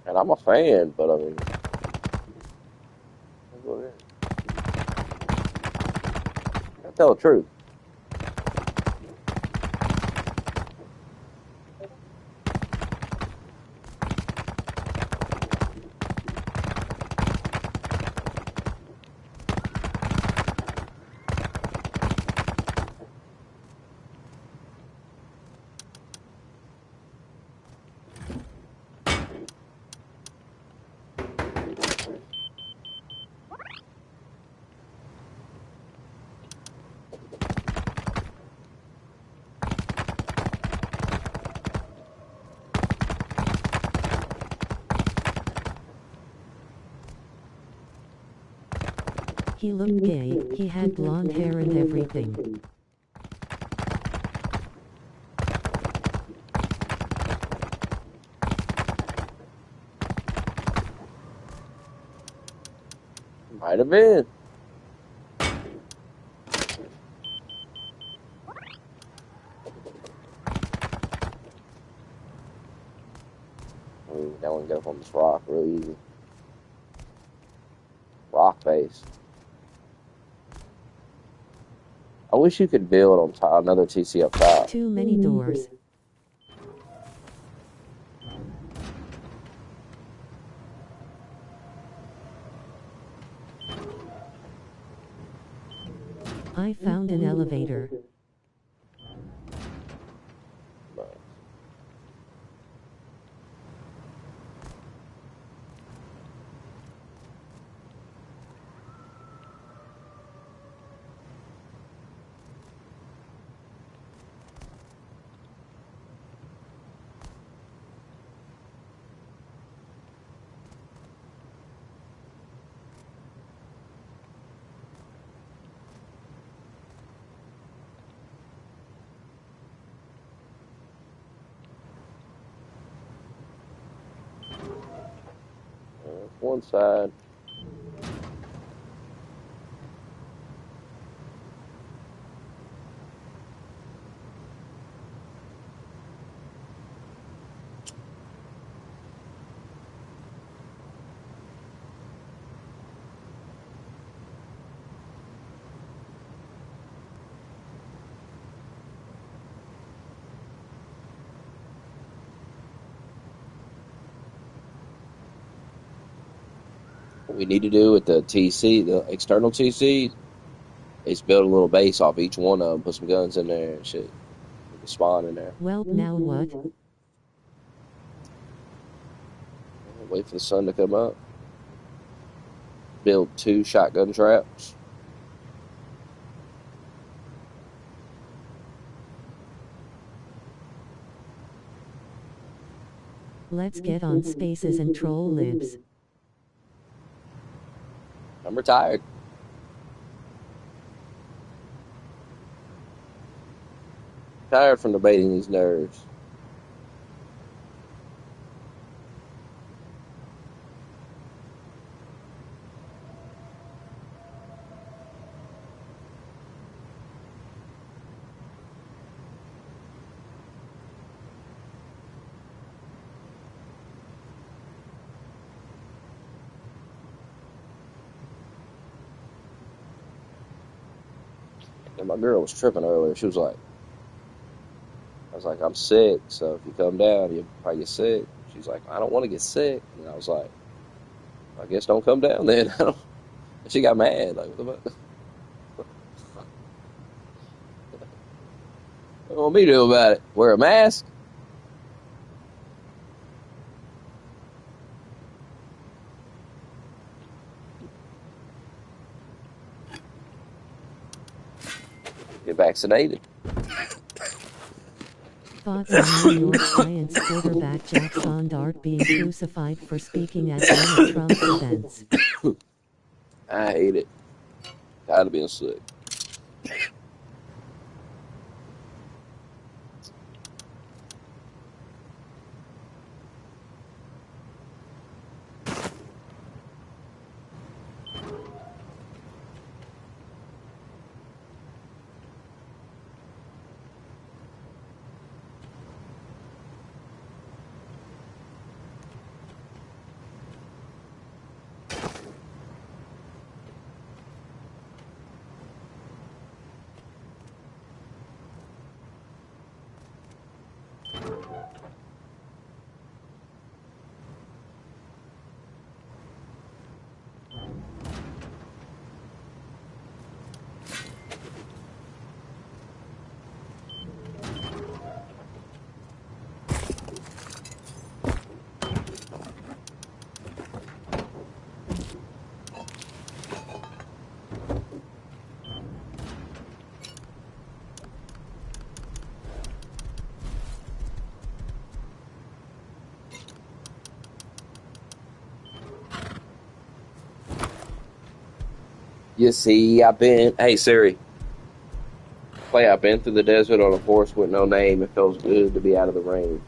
Speaker 1: And I'm a fan, but I mean, I tell the truth.
Speaker 2: He looked gay, he had blonde hair and everything.
Speaker 1: Might have been. I mean, that one get up on this rock real easy. Rock face. I wish you could build on top another TC up top.
Speaker 2: Too many doors. I found an elevator.
Speaker 1: One side. What we need to do with the TC, the external TC, is build a little base off each one of them, put some guns in there and shit. We can spawn in there.
Speaker 2: Well, now what?
Speaker 1: Wait for the sun to come up. Build 2 shotgun traps.
Speaker 2: Let's get on Spaces and troll libs.
Speaker 1: I'm retired. Tired from debating these nerds. And my girl was tripping earlier. She was like, I was like, I'm sick, so if you come down, you'll probably get sick. She's like, I don't want to get sick. And I was like, I guess don't come down then. I don't. And she got mad. Like, what the fuck? What do you want me to do about it? Wear a mask? Get vaccinated.
Speaker 2: Thoughts on New York Giants quarterback Jack Sondart being crucified for speaking at one of Trump's events?
Speaker 1: I hate it. Tired of being sick. You see, hey Siri, play I've been through the desert on a horse with no name. It feels good to be out of the rain.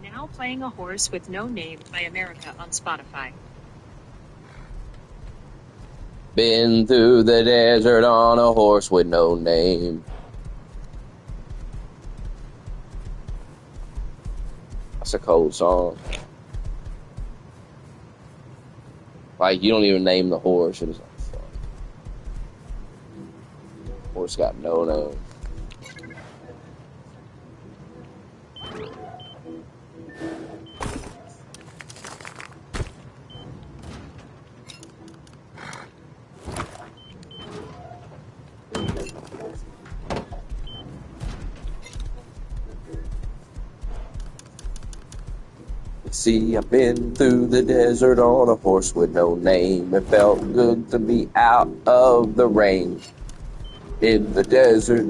Speaker 3: Now playing A Horse with No Name by America on Spotify.
Speaker 1: Been through the desert on a horse with no name. That's a cold song. Like, you don't even name the horse. It was like, fuck. Horse got no name. See, I've been through the desert on a horse with no name. It felt good to be out of the rain. In the desert,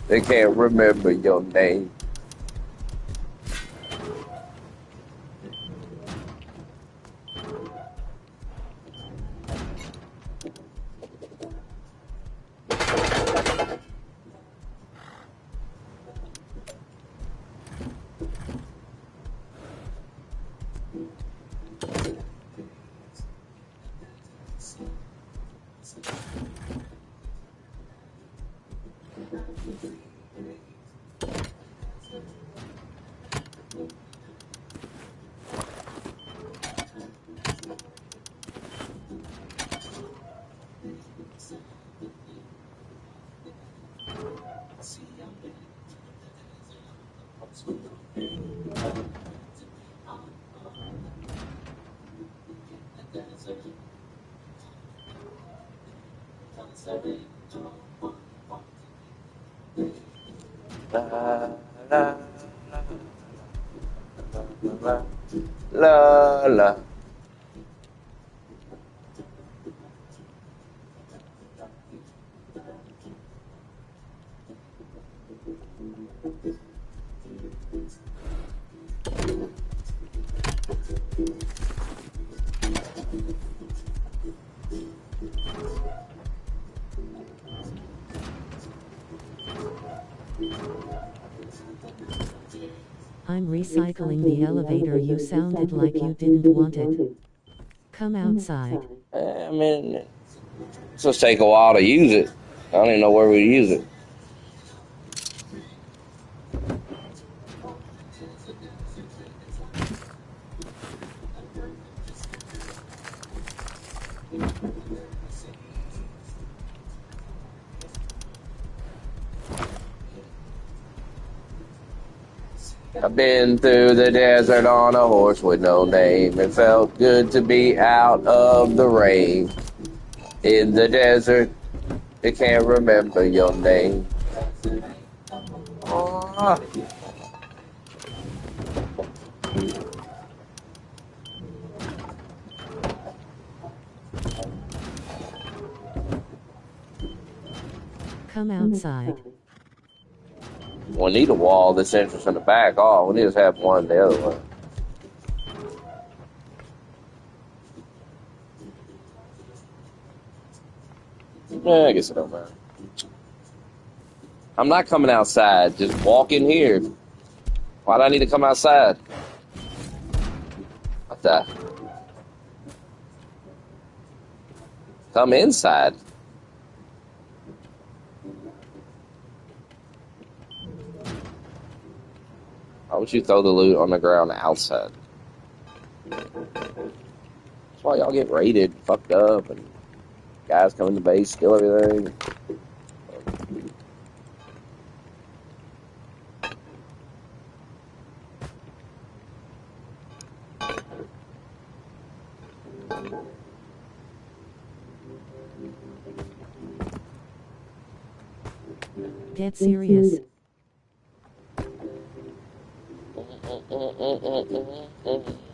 Speaker 1: they can't remember your name. La, la, la, la, la.
Speaker 2: I'm recycling the elevator. You sounded like you didn't want it. Come outside.
Speaker 1: I mean, it's just take a while to use it. I don't even know where we use it. I've been through the desert on a horse with no name. It felt good to be out of the rain. In the desert, you can't remember your name. Oh.
Speaker 2: Come outside.
Speaker 1: We need a wall this entrance in the back. Oh, we need to have one the other way. I guess it don't matter. I'm not coming outside. Just walk in here. Why do I need to come outside? What the? Come inside. Why would you throw the loot on the ground outside? That's why y'all get raided, fucked up, and guys come in the base, steal everything.
Speaker 2: Dead serious.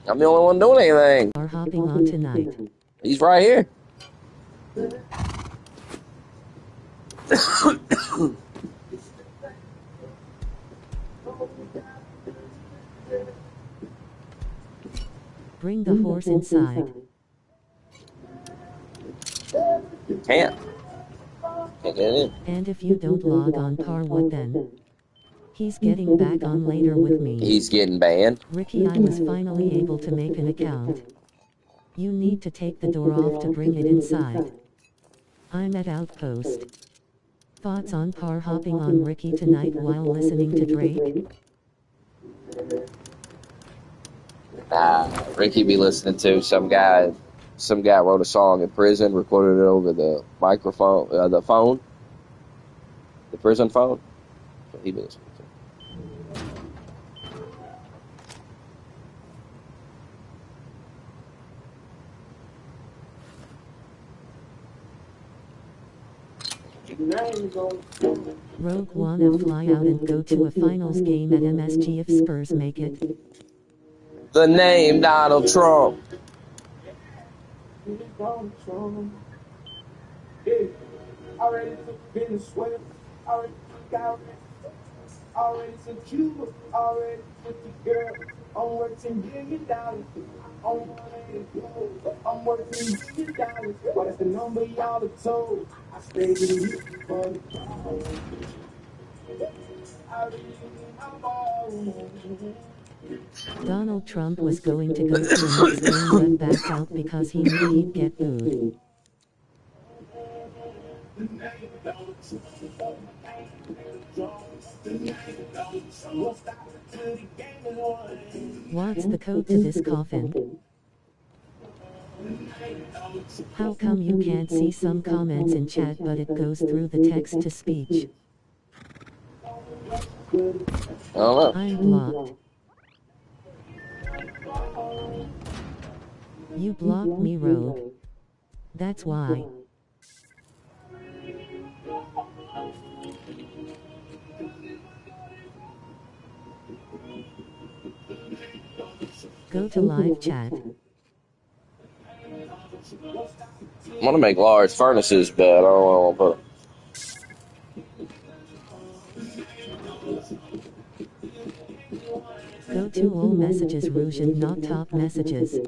Speaker 1: I'm the only one doing anything.
Speaker 2: Are hopping on tonight.
Speaker 1: He's right here.
Speaker 2: Bring the horse inside.
Speaker 1: Can't get in.
Speaker 2: And if you don't log on par, what then? He's getting back on later with me.
Speaker 1: He's getting banned.
Speaker 2: Ricky, I was finally able to make an account. You need to take the door off to bring it inside. I'm at Outpost. Thoughts on par hopping on Ricky tonight while listening to Drake?
Speaker 1: Ricky be listening to some guy wrote a song in prison, recorded it over the microphone, the phone, the prison phone. So he be listening to.
Speaker 2: Rogue wanna fly out and go to a finals game at MSG if Spurs make it.
Speaker 1: The name Donald Trump.
Speaker 4: Already took Venezuela, already took out, already took Cuba, already took the girl. I'm working $1 billion. I'm working $1 billion. But that's the number y'all have told. I stayed in the for the I really I'm balling.
Speaker 2: Donald Trump was going to go to the next game but backed out because he knew he'd get booed. What's the code to this coffin? How come you can't see some comments in chat but it goes through the text to speech?
Speaker 1: I don't know.
Speaker 2: I'm blocked. You blocked me, Rogue. That's why. Go to live chat.
Speaker 1: I'm gonna make large furnaces, but I don't want to put.
Speaker 2: Go to all messages Rouge and not top messages.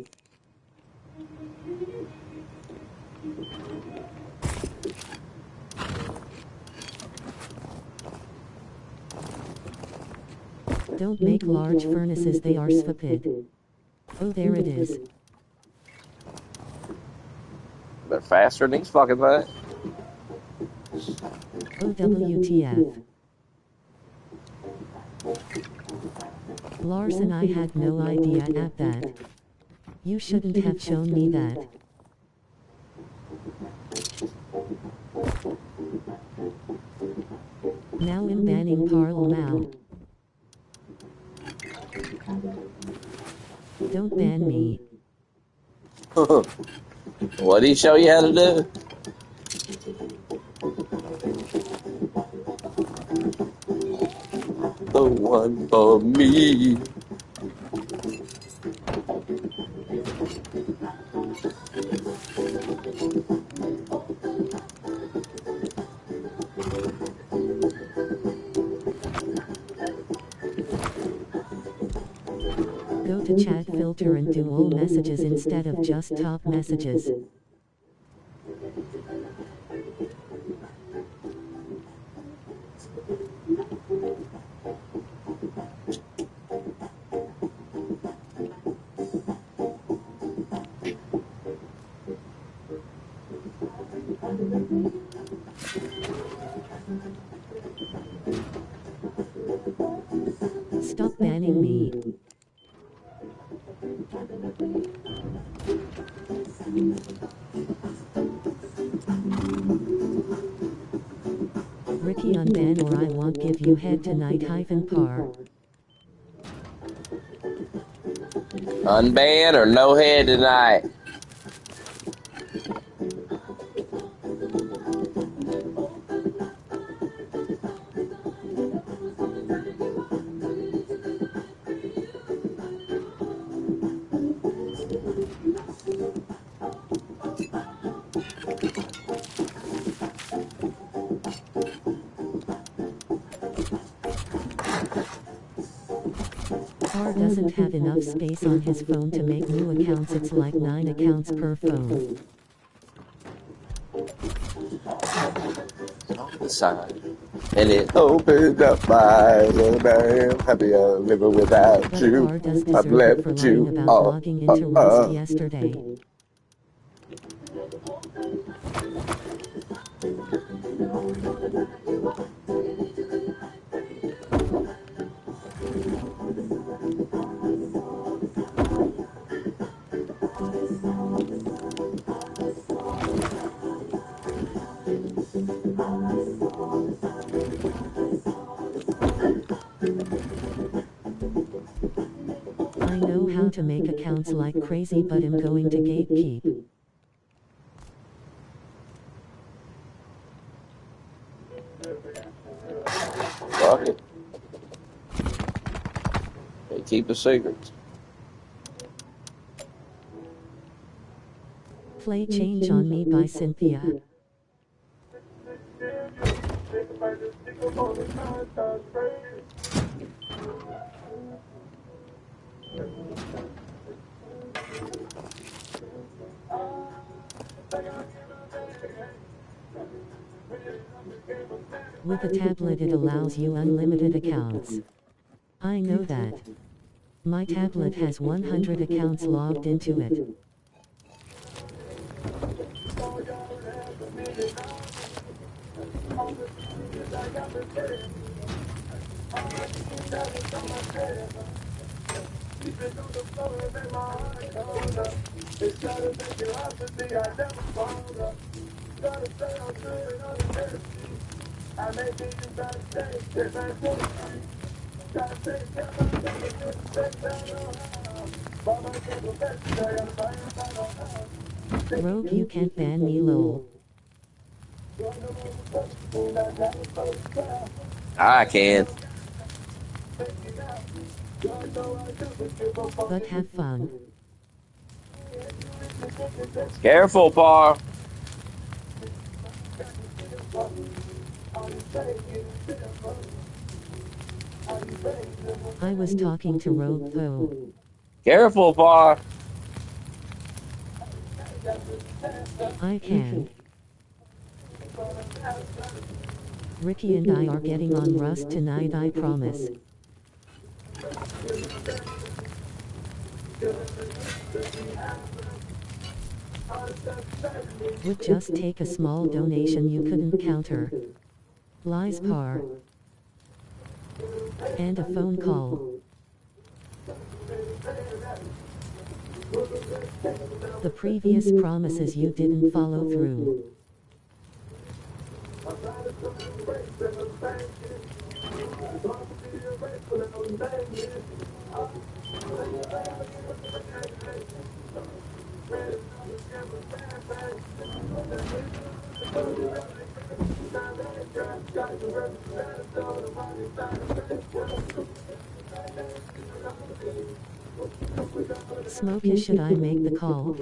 Speaker 2: Don't make large furnaces, they are stupid. Oh, there it is.
Speaker 1: They're faster than these fucking things.
Speaker 2: Oh, WTF. Larson, I had no idea at that. You shouldn't have shown me that. Now I'm banning Parle Mao. Don't ban me.
Speaker 1: What did he show you how to do? The one for me.
Speaker 2: Go to chat filter and do all messages instead of just top messages. Stop banning me. Ricky, unban or I won't give you head tonight -par.
Speaker 1: Unban or no head tonight.
Speaker 2: R doesn't have enough space on his phone to make new accounts. It's like 9 accounts per phone.
Speaker 1: On the side. And it opened up my eyes, and I am happier living without
Speaker 2: But
Speaker 1: you.
Speaker 2: R does
Speaker 1: I've
Speaker 2: deserve it for
Speaker 1: left
Speaker 2: lying
Speaker 1: you.
Speaker 2: about logging into Rust yesterday. I know how to make accounts like crazy, but I'm going to gatekeep.
Speaker 1: Fuck it. They keep the secrets.
Speaker 2: Play Change on Me by Cynthia. With a tablet it allows you unlimited accounts. I know that. My tablet has 100 accounts logged into it. Rogue, you can't ban me, lol.
Speaker 1: I can.
Speaker 2: But have fun.
Speaker 1: Careful, Par.
Speaker 2: I was talking to Rogue Poe.
Speaker 1: Careful, Par.
Speaker 2: I can. Ricky and I are getting on Rust tonight, I promise. Would just take a small donation you couldn't counter. Lies Par. And a phone call. The previous promises you didn't follow through. Smokey, should I make the call?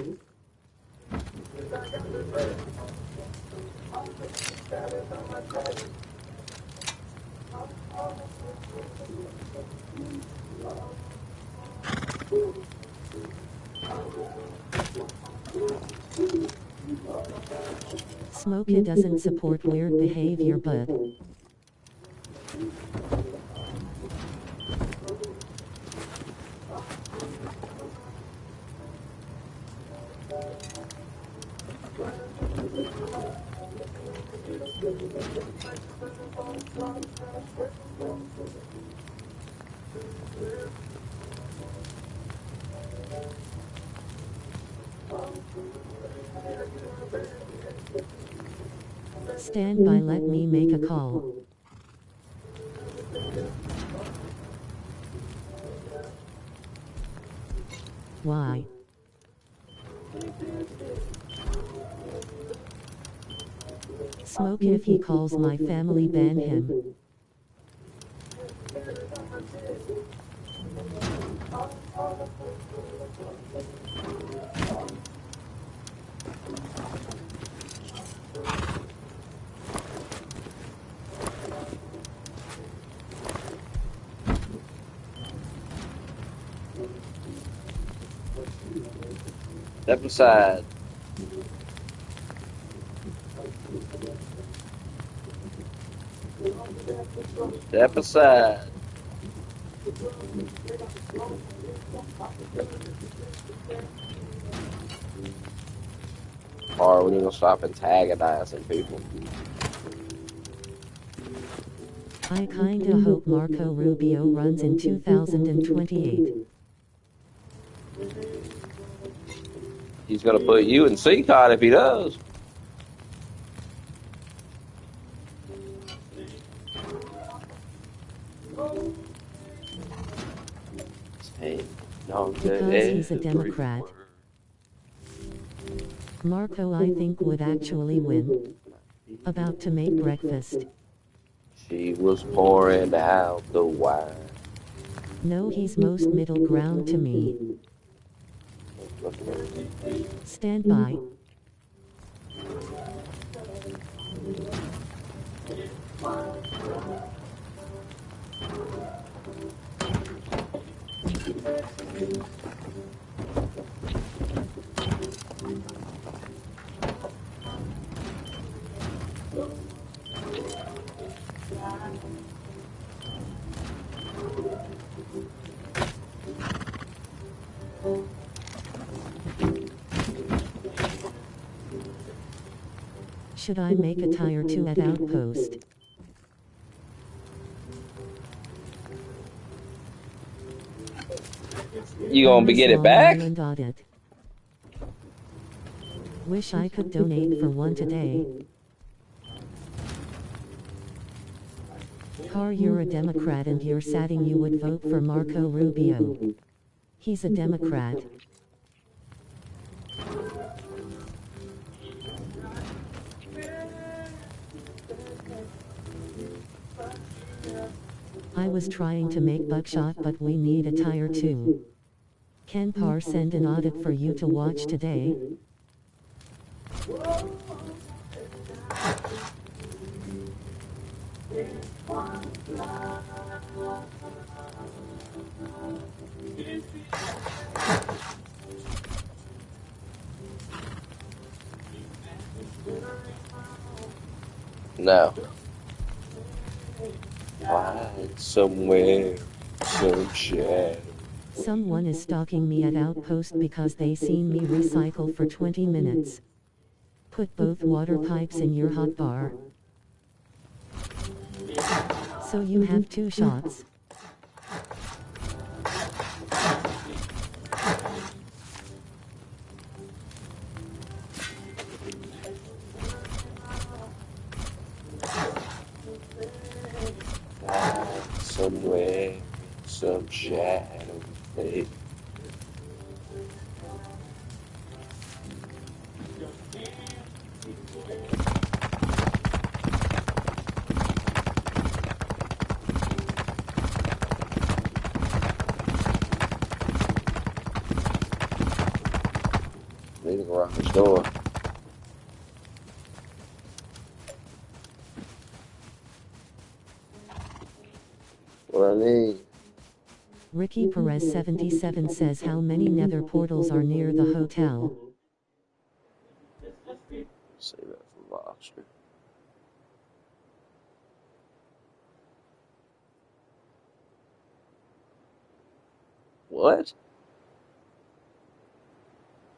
Speaker 2: Smokey doesn't support weird behavior, but stand by, let me make a call. Why? Smoke, if he calls my family, ban him.
Speaker 1: Step aside. Step aside. Or we need to stop antagonizing people.
Speaker 2: I kinda hope Marco Rubio runs in 2028.
Speaker 1: He's gonna put you in CCOT if he does.
Speaker 2: Because he's a Democrat. Marco, I think, would actually win. About to make breakfast.
Speaker 1: She was pouring out the wine.
Speaker 2: No, he's most middle ground to me. Stand by. Should I make a tire to at Outpost?
Speaker 1: You gonna be get it
Speaker 2: Long
Speaker 1: back?
Speaker 2: Island audit. Wish I could donate for one today. Car, you're a Democrat and you're saying you would vote for Marco Rubio. He's a Democrat. I was trying to make buckshot, but we need a tire too. Can Par send an audit for you to watch today?
Speaker 1: No. Find somewhere, some shadow.
Speaker 2: Someone is stalking me at Outpost because they seen me recycle for 20 minutes. Put both water pipes in your hot bar. So you have 2 shots.
Speaker 1: Find somewhere, some shadow. Hey. Need to garage door. What I need.
Speaker 2: Ricky Perez 77 says how many nether portals are near the hotel.
Speaker 1: Save that for Voxer. What?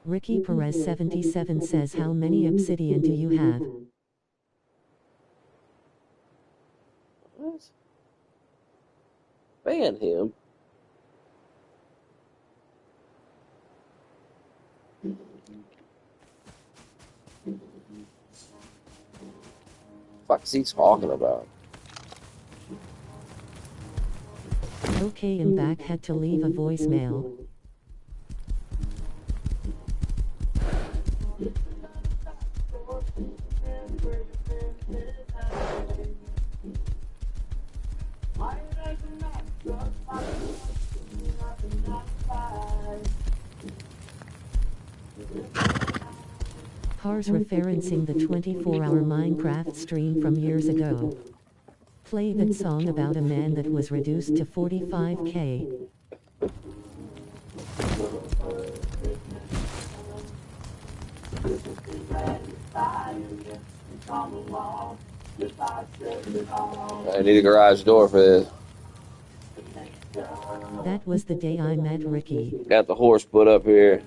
Speaker 2: Ricky Perez 77 says how many obsidian do you have?
Speaker 1: What? Ban him. Fuck's he talking about?
Speaker 2: Okay, I'm back. Had to leave a voicemail. Par's referencing the 24-hour Minecraft stream from years ago. Play that song about a man that was reduced to 45k.
Speaker 1: I need a garage door for this.
Speaker 2: That was the day I met Ricky.
Speaker 1: Got the horse put up here.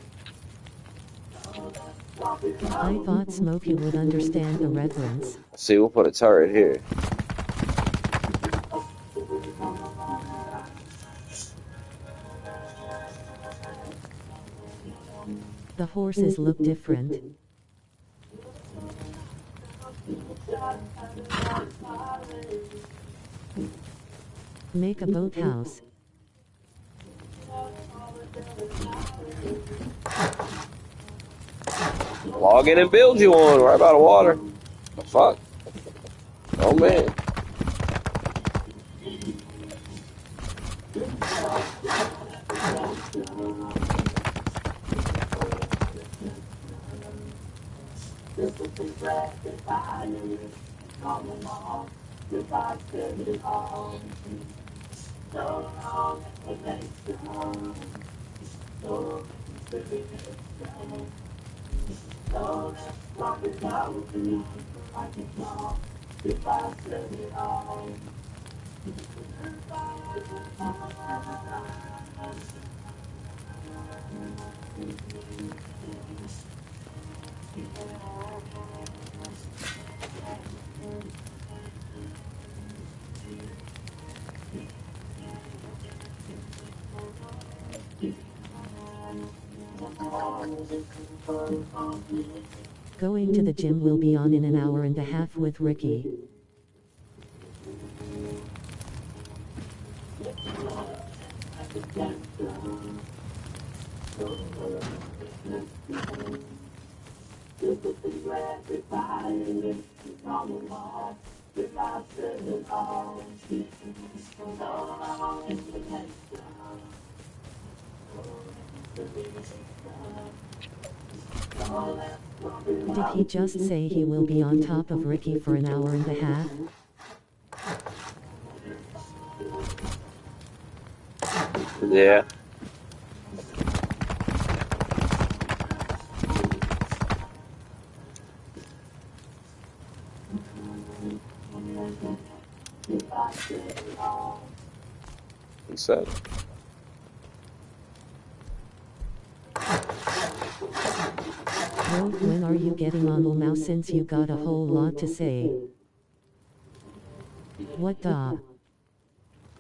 Speaker 2: I thought Smokey would understand the reference.
Speaker 1: See, we'll put a turret here.
Speaker 2: The horses look different. Make a boathouse.
Speaker 1: Log in and build you one right by the water. The fuck? Oh man.
Speaker 2: Going to the gym will be on in an hour and a half with Ricky. Did he just say he will be on top of Ricky for an hour and a half?
Speaker 1: Yeah. He said.
Speaker 2: Rogue, when are you getting on now since you got a whole lot to say? What da?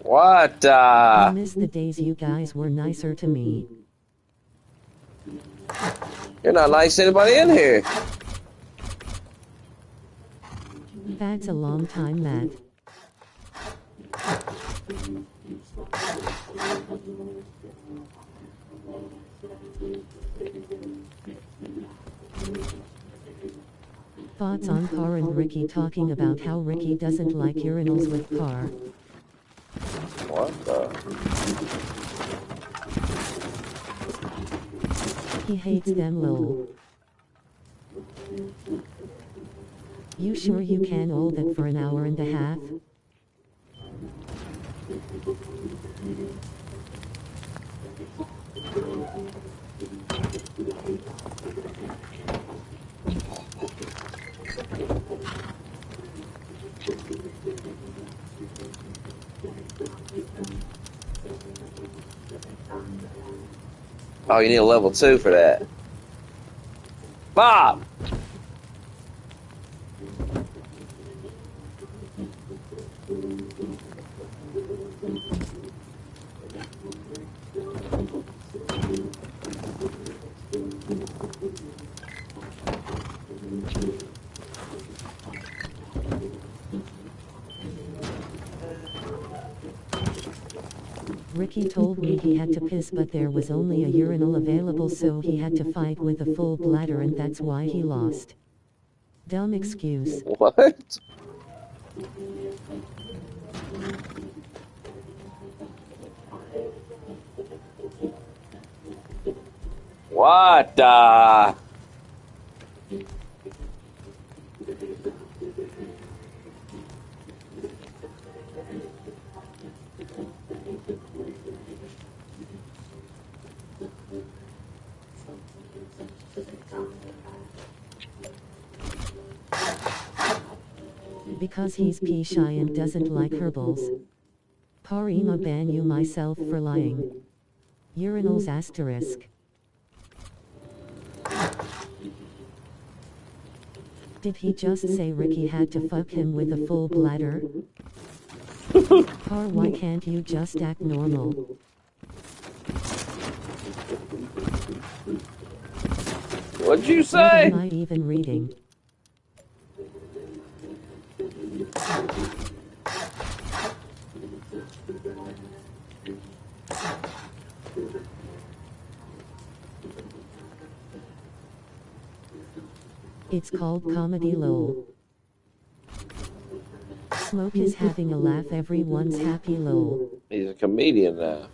Speaker 1: What?
Speaker 2: I miss the days you guys were nicer to me.
Speaker 1: You're not nice to anybody in here.
Speaker 2: That's a long time, Matt. Thoughts on Par and Ricky talking about how Ricky doesn't like urinals with Par.
Speaker 1: What the?
Speaker 2: He hates them, lol. You sure you can hold that for an hour and a half?
Speaker 1: Oh, you need a level 2 for that. Bob!
Speaker 2: Ricky told me he had to piss but there was only a urinal available so he had to fight with a full bladder and that's why he lost. Dumb excuse.
Speaker 1: What? What?
Speaker 2: Because he's pee shy and doesn't like herbals. Parima ban you myself for lying. Urinals asterisk. Did he just say Ricky had to fuck him with a full bladder? Par, why can't you just act normal?
Speaker 1: What'd you
Speaker 2: What
Speaker 1: say?
Speaker 2: am I even reading? It's called comedy lol. Smoke is having a laugh, everyone's happy lol.
Speaker 1: He's a comedian now.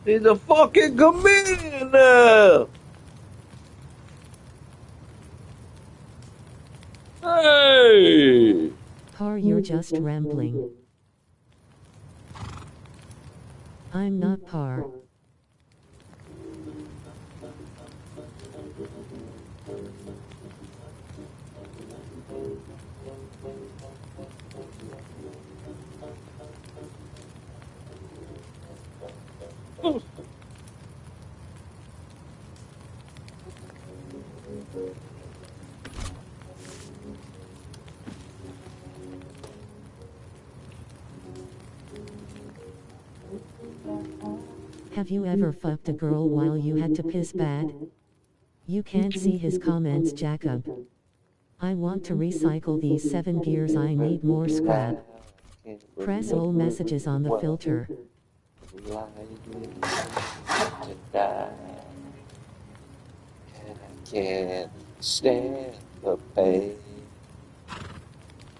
Speaker 1: He's a fucking comedian now. Hey!
Speaker 2: Par, you're just rambling. I'm not Par. Have you ever fucked a girl while you had to piss bad? You can't see his comments, Jacob. I want to recycle these 7 gears, I need more scrap.
Speaker 1: can't
Speaker 2: Press all
Speaker 1: remember
Speaker 2: messages on the
Speaker 1: what
Speaker 2: filter.
Speaker 1: life is tonight. And I can't stand the pain.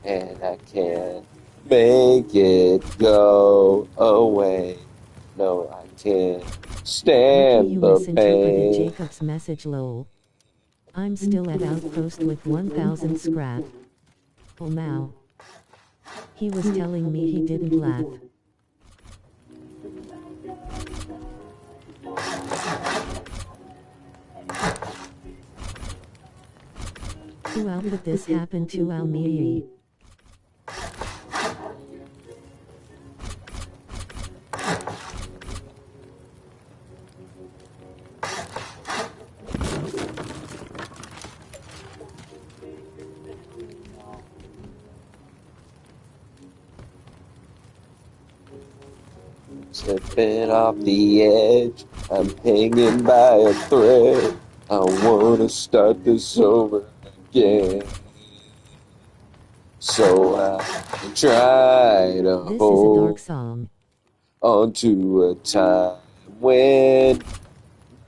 Speaker 1: And I can't make it go away. No, I can't
Speaker 2: Ricky,
Speaker 1: stand
Speaker 2: you
Speaker 1: the
Speaker 2: misinterpreted
Speaker 1: pain.
Speaker 2: Jacob's message lol. I'm still at outpost with 1000 scrap. Oh now. He was telling me he didn't laugh. How could this happen to me?
Speaker 1: Slipping off the edge, I'm hanging by a thread. I wanna start this over again. So I try to
Speaker 2: This is a dark
Speaker 1: hold
Speaker 2: song.
Speaker 1: onto a time when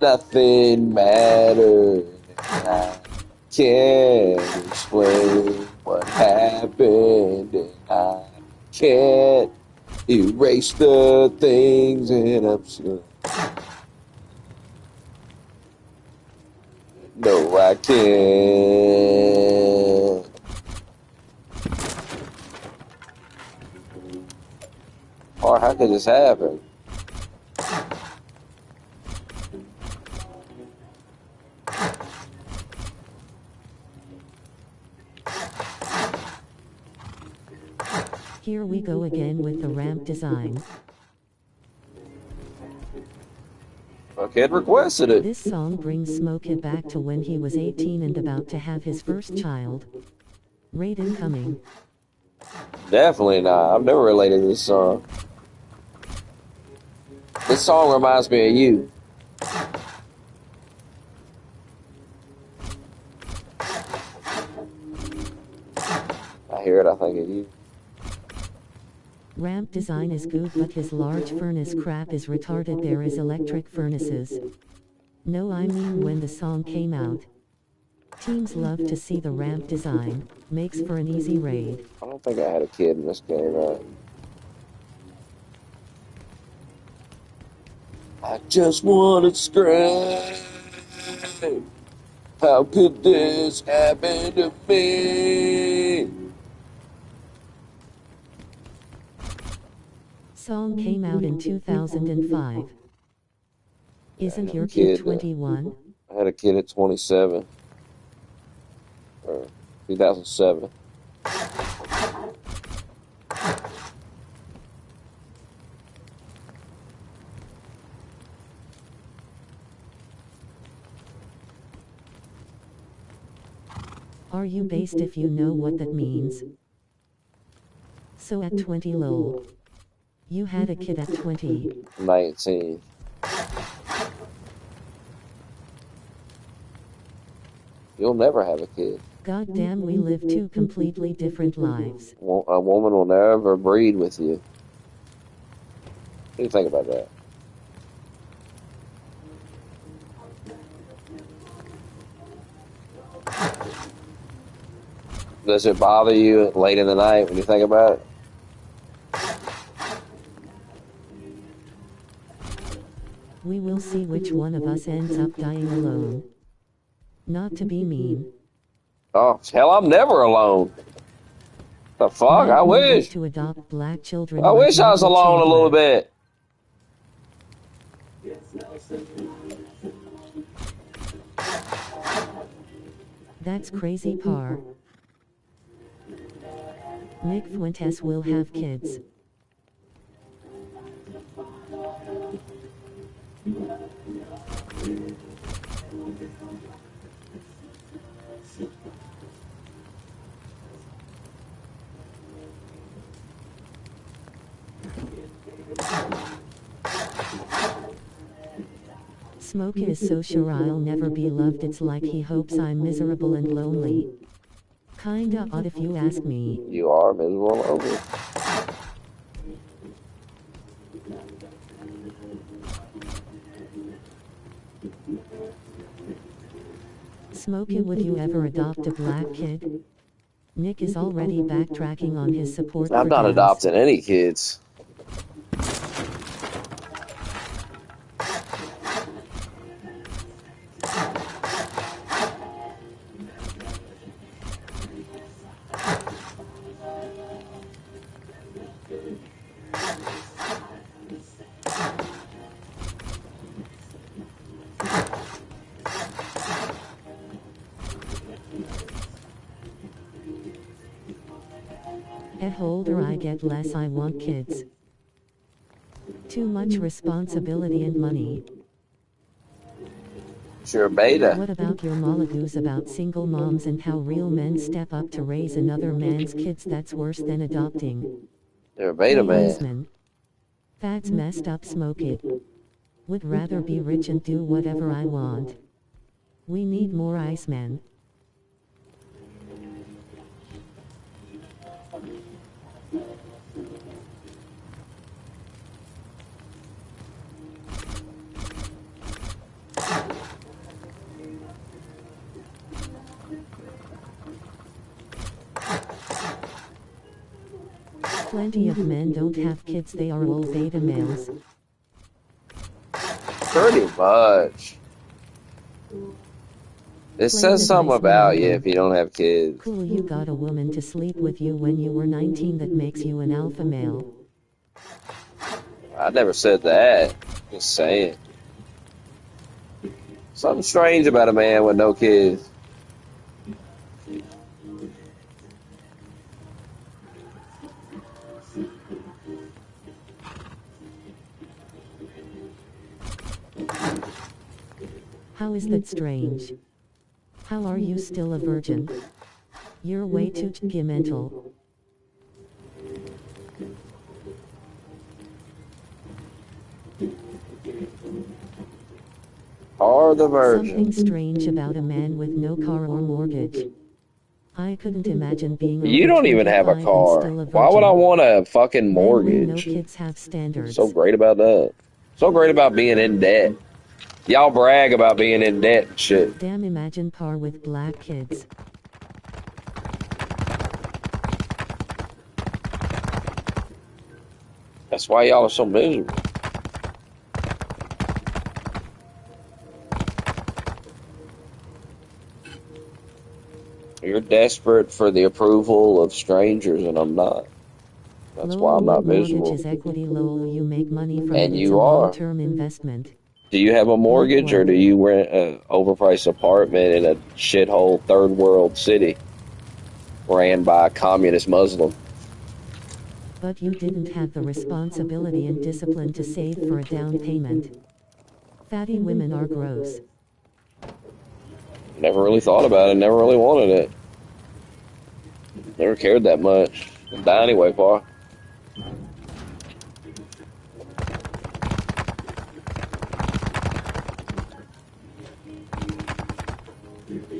Speaker 1: nothing mattered. And I can't explain what happened, and I can't erase the things that I'm still. No, I can't. Or how could this happen?
Speaker 2: Here we go again with the ramp design.
Speaker 1: A kid requested it.
Speaker 2: This song brings Smokey back to when he was 18 and about to have his first child. Rated coming.
Speaker 1: Definitely not. I've never related to this song. This song reminds me of you. I hear it, I think of you.
Speaker 2: Ramp design is good, but his large furnace crap is retarded. There is electric furnaces. No, I mean when the song came out. Teams love to see the ramp design. Makes for an easy raid.
Speaker 1: I don't think I had a kid in this game, right? I just want to scream. How could this happen to me?
Speaker 2: Song came out in 2005. Isn't your
Speaker 1: Kid,
Speaker 2: kid 21?
Speaker 1: I had a kid at 27. Or 2007.
Speaker 2: Are you based if you know what that means? So at 20 lol. You had a kid at 20.
Speaker 1: 19. You'll never have a kid.
Speaker 2: God damn, we live two completely different lives.
Speaker 1: A woman will never breed with you. What do you think about that? Does it bother you late in the night when you think about it?
Speaker 2: We will see which one of us ends up dying alone. Not to be mean.
Speaker 1: Oh, hell, I'm never alone. The fuck? I
Speaker 2: Man who
Speaker 1: wish.
Speaker 2: has to adopt black children
Speaker 1: I
Speaker 2: like
Speaker 1: wish I was
Speaker 2: Michael
Speaker 1: alone a
Speaker 2: Chandler.
Speaker 1: little bit.
Speaker 2: That's crazy par. Nick Fuentes will have kids. Smokey is so sure I'll never be loved, it's like he hopes I'm miserable and lonely. Kinda odd if you ask me.
Speaker 1: You are miserable over it.
Speaker 2: Smokey, would you ever adopt a black kid? Nick is already backtracking on his support
Speaker 1: I'm
Speaker 2: for
Speaker 1: not
Speaker 2: Daz.
Speaker 1: adopting any kids.
Speaker 2: The older I get, less I want kids. Too much responsibility and money.
Speaker 1: You're a beta.
Speaker 2: What about your molecules about single moms and how real men step up to raise another man's kids? That's worse than adopting.
Speaker 1: You're a beta
Speaker 2: Hey,
Speaker 1: man.
Speaker 2: Iceman. That's messed up, Smoke It. Would rather be rich and do whatever I want. We need more Icemen. Plenty of men don't have kids, they are all beta males.
Speaker 1: Pretty much. It says something about you if you don't have kids.
Speaker 2: Cool, you got a woman to sleep with you when you were 19, that makes you an alpha male.
Speaker 1: I never said that. Just saying. Something strange about a man with no kids.
Speaker 2: How is that strange? How are you still a virgin? You're way too judgmental.
Speaker 1: Are the virgin.
Speaker 2: Something strange about a man with no car or mortgage. I couldn't imagine being
Speaker 1: You
Speaker 2: over
Speaker 1: don't even have a
Speaker 2: 25 and
Speaker 1: car.
Speaker 2: still a
Speaker 1: Why would I
Speaker 2: virgin.
Speaker 1: want a fucking
Speaker 2: Men with no
Speaker 1: mortgage?
Speaker 2: kids have standards.
Speaker 1: So great about that. So great about being in debt. Y'all brag about being in debt and shit.
Speaker 2: Damn, imagine par with black kids.
Speaker 1: That's why y'all are so miserable. You're desperate for the approval of strangers, and I'm not. That's why I'm not
Speaker 2: Mortgage
Speaker 1: miserable.
Speaker 2: is equity. Low, you make money from
Speaker 1: And
Speaker 2: it. It's
Speaker 1: you
Speaker 2: a
Speaker 1: are.
Speaker 2: long-term investment.
Speaker 1: Do you have a mortgage, or do you rent an overpriced apartment in a shithole third world city ran by a communist Muslim?
Speaker 2: But you didn't have the responsibility and discipline to save for a down payment. Fatty women are gross.
Speaker 1: Never really thought about it, never really wanted it. Never cared that much. I'd die anyway, Pa.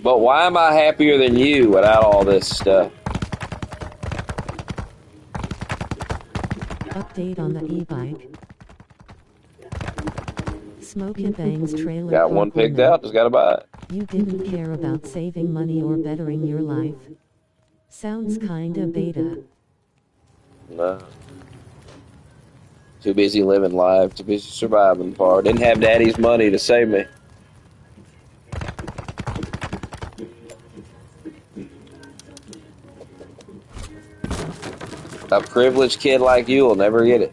Speaker 1: But why am I happier than you without all this stuff?
Speaker 2: Update on the e-bike. Smoke and Bangs trailer
Speaker 1: Got
Speaker 2: park
Speaker 1: one picked
Speaker 2: woman.
Speaker 1: out, just gotta buy it.
Speaker 2: You didn't care about saving money or bettering your life. Sounds kinda beta.
Speaker 1: No. Too busy living life, too busy surviving, Pa. Didn't have Daddy's money to save me. A privileged kid like you will never get it.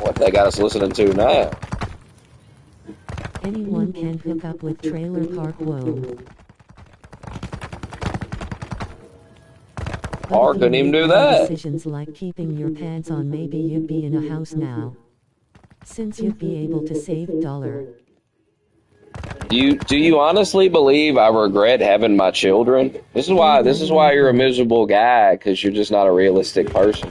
Speaker 1: What they got us listening to now?
Speaker 2: Anyone can hook up with trailer park whoa. But
Speaker 1: Or
Speaker 2: if you
Speaker 1: couldn't even
Speaker 2: made
Speaker 1: do
Speaker 2: bad
Speaker 1: that.
Speaker 2: Decisions like keeping your pants on, maybe you'd be in a house now. Since you'd be able to save $1.
Speaker 1: Do you honestly believe I regret having my children? This is why you're a miserable guy, because you're just not a realistic person.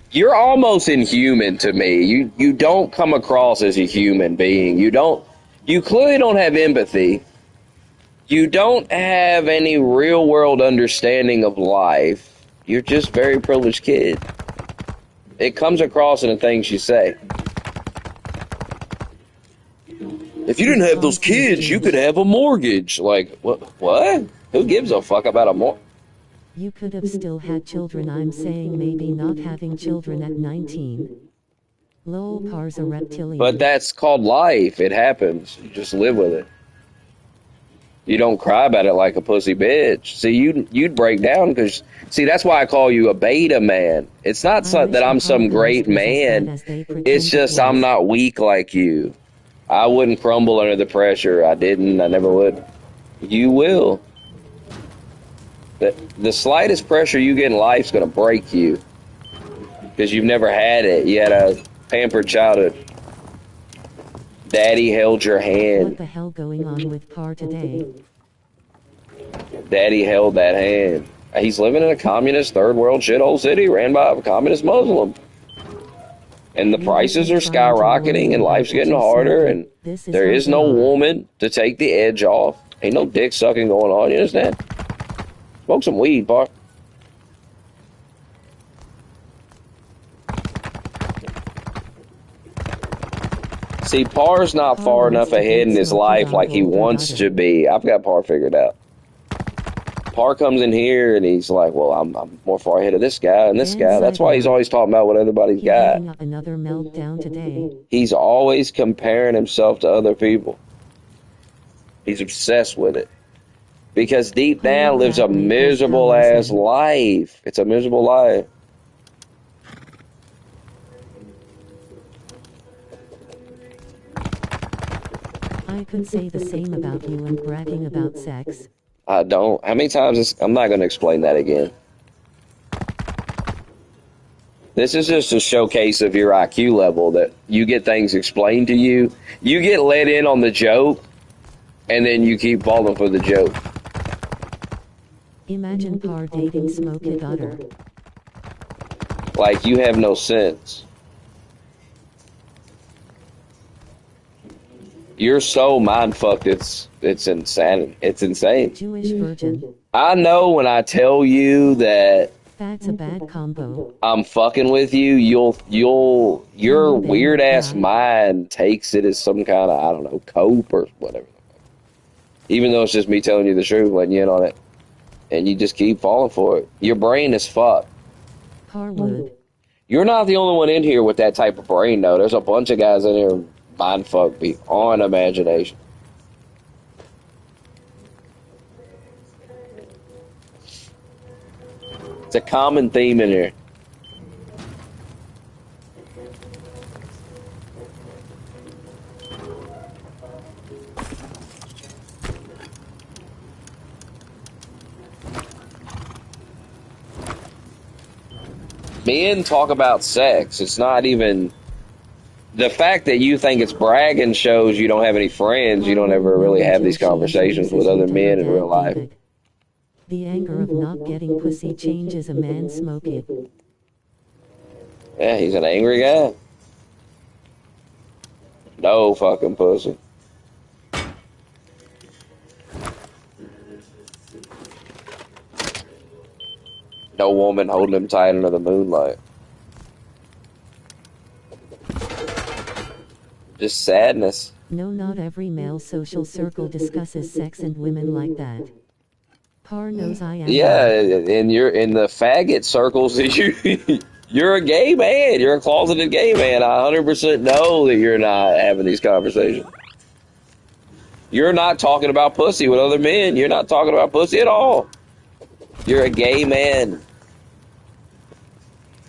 Speaker 1: You're almost inhuman to me. You don't come across as a human being. You clearly don't have empathy. You don't have any real world understanding of life. You're just a very privileged kid. It comes across in the things you say. If you didn't have those kids, you could have a mortgage. Like, what? What? Who gives a fuck about a mortgage?
Speaker 2: You could have still had children. I'm saying maybe not having children at 19. Lol, Par's a reptilian.
Speaker 1: But that's called life. It happens. You just live with it. You don't cry about it like a pussy bitch. See, you'd break down because, see, that's why I call you a beta man. It's not that I'm some great man. It's just I'm not weak like you. I wouldn't crumble under the pressure. I didn't. I never would. You will. The slightest pressure you get in life is going to break you because you've never had it. You had a pampered childhood. Daddy held your hand.
Speaker 2: What the hell going on with Par today?
Speaker 1: Daddy held that hand. He's living in a communist third world shithole city ran by a communist Muslim. And the prices are skyrocketing and life's getting harder and there is no woman to take the edge off. Ain't no dick sucking going on, you understand? Smoke some weed, Par. See, Par's not far enough ahead in his life like he wants to be. I've got Par figured out. Par comes in here and he's like, well, I'm more far ahead of this guy and this guy. That's why he's always talking about what everybody's got.
Speaker 2: Another meltdown today.
Speaker 1: He's always comparing himself to other people. He's obsessed with it. Because deep down lives a miserable ass life. It's a miserable life.
Speaker 2: I could say the same about you and bragging about sex.
Speaker 1: I don't. How many times I'm not going to explain that again. This is just a showcase of your IQ level, that you get things explained to you. You get let in on the joke, and then you keep falling for the joke.
Speaker 2: Imagine Par dating Smokey Daughter.
Speaker 1: Like, you have no sense. You're so mind-fucked, it's insane. It's insane.
Speaker 2: Jewish virgin.
Speaker 1: I know when I tell you that
Speaker 2: That's a bad combo.
Speaker 1: I'm fucking with you, your weird ass mind takes it as some kind of, I don't know, cope or whatever. Even though it's just me telling you the truth, letting you in on it. And you just keep falling for it. Your brain is fucked.
Speaker 2: Harwood.
Speaker 1: You're not the only one in here with that type of brain, though. There's a bunch of guys in here mind fucked beyond imagination. It's a common theme in here. Men talk about sex. It's not even... The fact that you think it's bragging shows you don't have any friends. You don't ever really have these conversations with other men in real life.
Speaker 2: The anger of not getting pussy changes a man smoking.
Speaker 1: Yeah, he's an angry guy. No fucking pussy. No woman holding him tight under the moonlight. Just sadness.
Speaker 2: No, not every male social circle discusses sex and women like that. Par knows I am.
Speaker 1: Yeah, and you're in the faggot circles. You're a gay man. You're a closeted gay man. I 100% know that you're not having these conversations. You're not talking about pussy with other men. You're not talking about pussy at all. You're a gay man.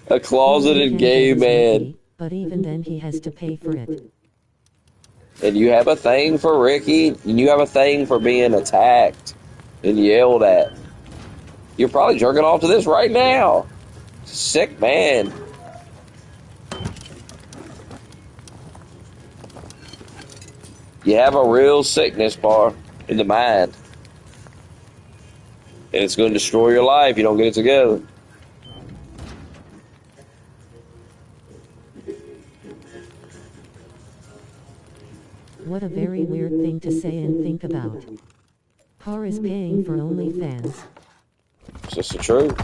Speaker 1: A closeted gay man.
Speaker 2: But even then he has to pay for it.
Speaker 1: And you have a thing for Ricky, and you have a thing for being attacked and yelled at. You're probably jerking off to this right now. Sick man. You have a real sickness, Par, in the mind. And it's going to destroy your life if you don't get it together.
Speaker 2: What a very weird thing to say and think about. Par is paying for OnlyFans.
Speaker 1: It's just the truth.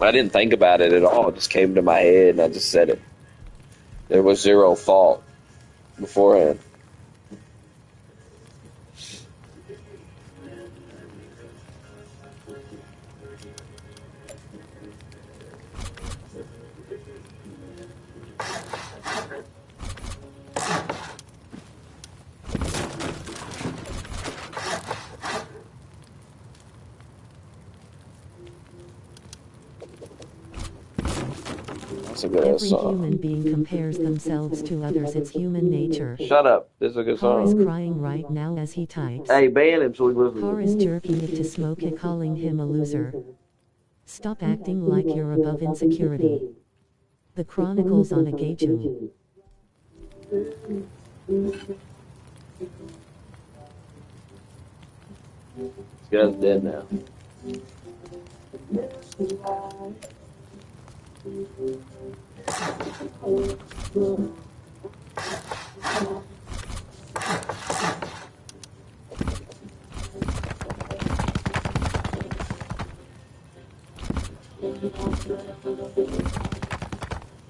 Speaker 1: I didn't think about it at all. It just came to my head, and I just said it. There was zero thought beforehand. That's a good
Speaker 2: Every
Speaker 1: song.
Speaker 2: human being compares themselves to others. It's human nature.
Speaker 1: Shut up. This is a good
Speaker 2: Har is
Speaker 1: song.
Speaker 2: crying right now as he types.
Speaker 1: Hey, ban him so he listens.
Speaker 2: Har is jerking it to Smokey, calling him a loser. Stop acting like you're above insecurity. The Chronicles on a Gayju.
Speaker 1: This guy's dead now.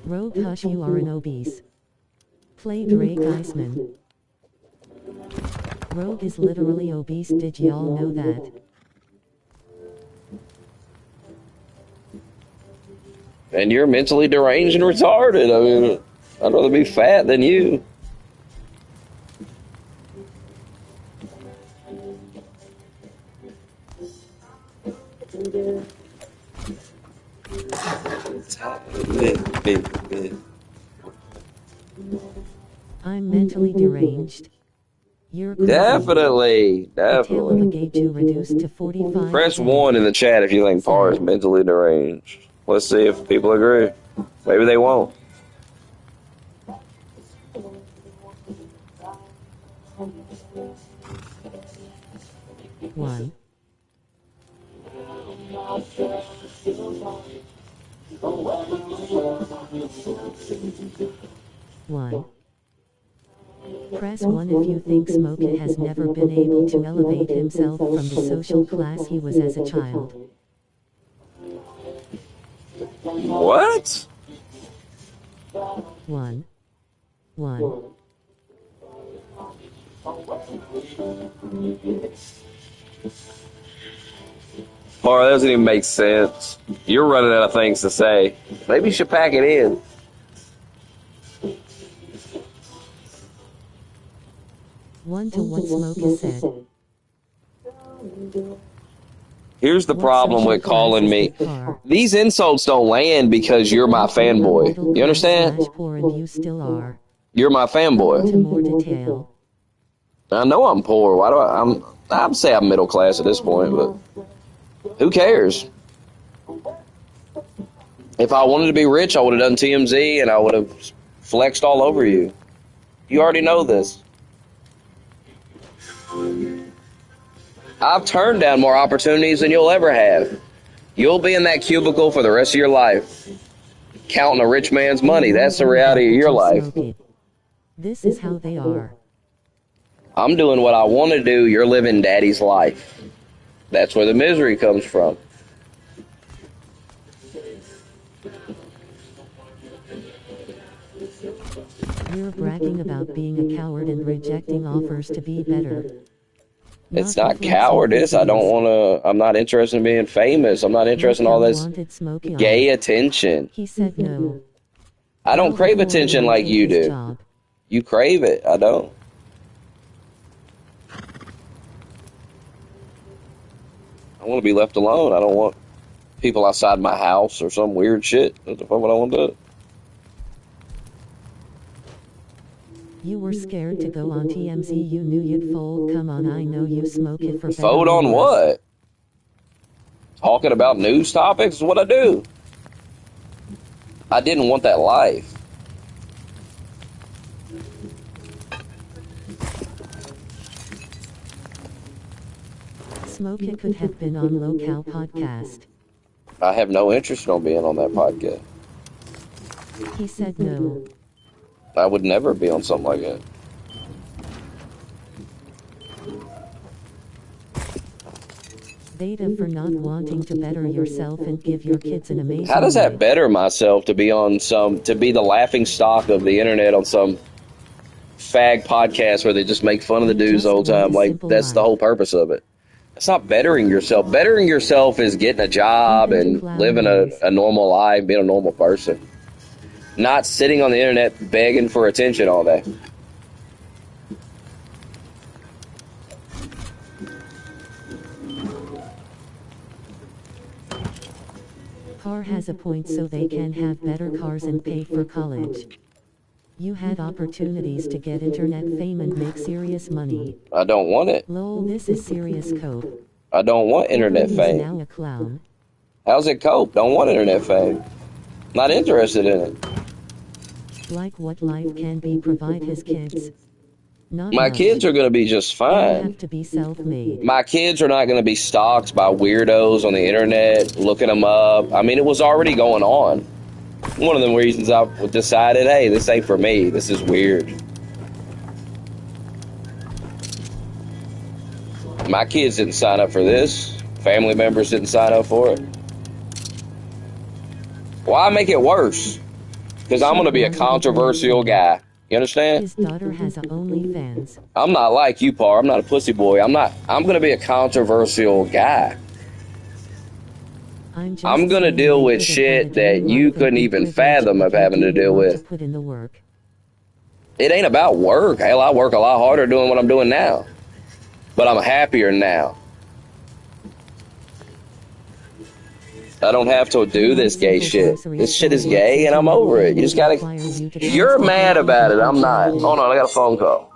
Speaker 2: Rogue Hush, you are an obese. Play Drake Iceman. Rogue is literally obese, did y'all know that?
Speaker 1: And you're mentally deranged and retarded. I mean, I'd rather be fat than you.
Speaker 2: I'm mentally deranged. You're crazy.
Speaker 1: Definitely.
Speaker 2: The tail of a
Speaker 1: Definitely.
Speaker 2: Gayju reduced to 45.
Speaker 1: Press 1 in the chat if you think Par is mentally deranged. Let's see if people agree. Maybe they won't.
Speaker 2: One. One. Press 1 if you think Smokey has never been able to elevate himself from the social class he was as a child.
Speaker 1: What?
Speaker 2: One. One.
Speaker 1: Par, that doesn't even make sense. You're running out of things to say. Maybe you should pack it in.
Speaker 2: One to what Smokey said.
Speaker 1: Here's the
Speaker 2: What
Speaker 1: problem
Speaker 2: social
Speaker 1: with calling
Speaker 2: class is
Speaker 1: me.
Speaker 2: the car?
Speaker 1: These insults don't land because you're my fanboy.
Speaker 2: Middle
Speaker 1: You
Speaker 2: class
Speaker 1: understand?
Speaker 2: slash poor, and you still are.
Speaker 1: You're my
Speaker 2: To
Speaker 1: fanboy.
Speaker 2: more detail.
Speaker 1: I know I'm poor. Why do I'm say I'm middle class at this point, but who cares? If I wanted to be rich, I would have done TMZ and I would have flexed all over you. You already know this. I've turned down more opportunities than you'll ever have. You'll be in that cubicle for the rest of your life, counting a rich man's money. That's the reality of your life.
Speaker 2: Smokey. This is how they are.
Speaker 1: I'm doing what I want to do. You're living daddy's life. That's where the misery comes from.
Speaker 2: You're bragging about being a coward and rejecting offers to be better.
Speaker 1: It's not cowardice. I don't want to. I'm not interested in being famous. I'm not interested in all this gay attention.
Speaker 2: He said no.
Speaker 1: I don't crave attention like you do. You crave it. I don't. I want to be left alone. I don't want people outside my house or some weird shit. What the fuck would I want to do?
Speaker 2: You were scared to go on TMZ. You knew you'd fold. Come on, I know you smoke it for better
Speaker 1: Vote
Speaker 2: or
Speaker 1: on
Speaker 2: worse.
Speaker 1: what? Talking about news topics is what I do. I didn't want that life.
Speaker 2: Smoke It could have been on Local Podcast.
Speaker 1: I have no interest in being on that podcast.
Speaker 2: He said no.
Speaker 1: I would never be on something like that.
Speaker 2: Theta for not wanting to better yourself and give your kids an amazing
Speaker 1: How does that
Speaker 2: life.
Speaker 1: better myself to be the laughing stock of the internet on some fag podcast where they just make fun of the
Speaker 2: You
Speaker 1: dudes the whole
Speaker 2: just want
Speaker 1: time?
Speaker 2: a
Speaker 1: Like,
Speaker 2: simple
Speaker 1: that's the
Speaker 2: life.
Speaker 1: whole purpose of it. It's not bettering yourself. Bettering yourself is getting a job
Speaker 2: Even to
Speaker 1: and
Speaker 2: clown
Speaker 1: living
Speaker 2: boys.
Speaker 1: a normal life, being a normal person. Not sitting on the internet begging for attention all day.
Speaker 2: Par has a point, so they can have better cars and pay for college. You had opportunities to get internet fame and make serious money.
Speaker 1: I don't want it.
Speaker 2: Lol, this is serious cope.
Speaker 1: I don't want internet
Speaker 2: He's
Speaker 1: fame.
Speaker 2: now a clown.
Speaker 1: How's it cope? Don't want internet fame. Not interested in it.
Speaker 2: Like what life can be provide his kids. Not
Speaker 1: My
Speaker 2: much.
Speaker 1: kids are going to be just
Speaker 2: They
Speaker 1: fine.
Speaker 2: have to be self-made.
Speaker 1: My kids are not going to be stalked by weirdos on the internet, looking them up. I mean, it was already going on. One of the reasons I decided, hey, this ain't for me. This is weird. My kids didn't sign up for this. Family members didn't sign up for it. Why make it worse? Because I'm going to be a controversial guy. You understand?
Speaker 2: His daughter has a OnlyFans.
Speaker 1: I'm not like you, Par. I'm not a pussy boy. I'm going to be a controversial guy.
Speaker 2: I'm just
Speaker 1: I'm going to
Speaker 2: saying
Speaker 1: deal
Speaker 2: they
Speaker 1: with
Speaker 2: could've
Speaker 1: shit
Speaker 2: had a
Speaker 1: that
Speaker 2: dream
Speaker 1: you
Speaker 2: life and
Speaker 1: couldn't
Speaker 2: be
Speaker 1: even
Speaker 2: privileged,
Speaker 1: fathom
Speaker 2: but
Speaker 1: of
Speaker 2: you
Speaker 1: having to
Speaker 2: didn't
Speaker 1: deal
Speaker 2: want
Speaker 1: with.
Speaker 2: to put in the work.
Speaker 1: It ain't about work. Hell, I work a lot harder doing what I'm doing now. But I'm happier now. I don't have to do this gay shit. This shit is gay and I'm over it. You just gotta... You're mad about it. I'm not. Hold on, I got a phone call.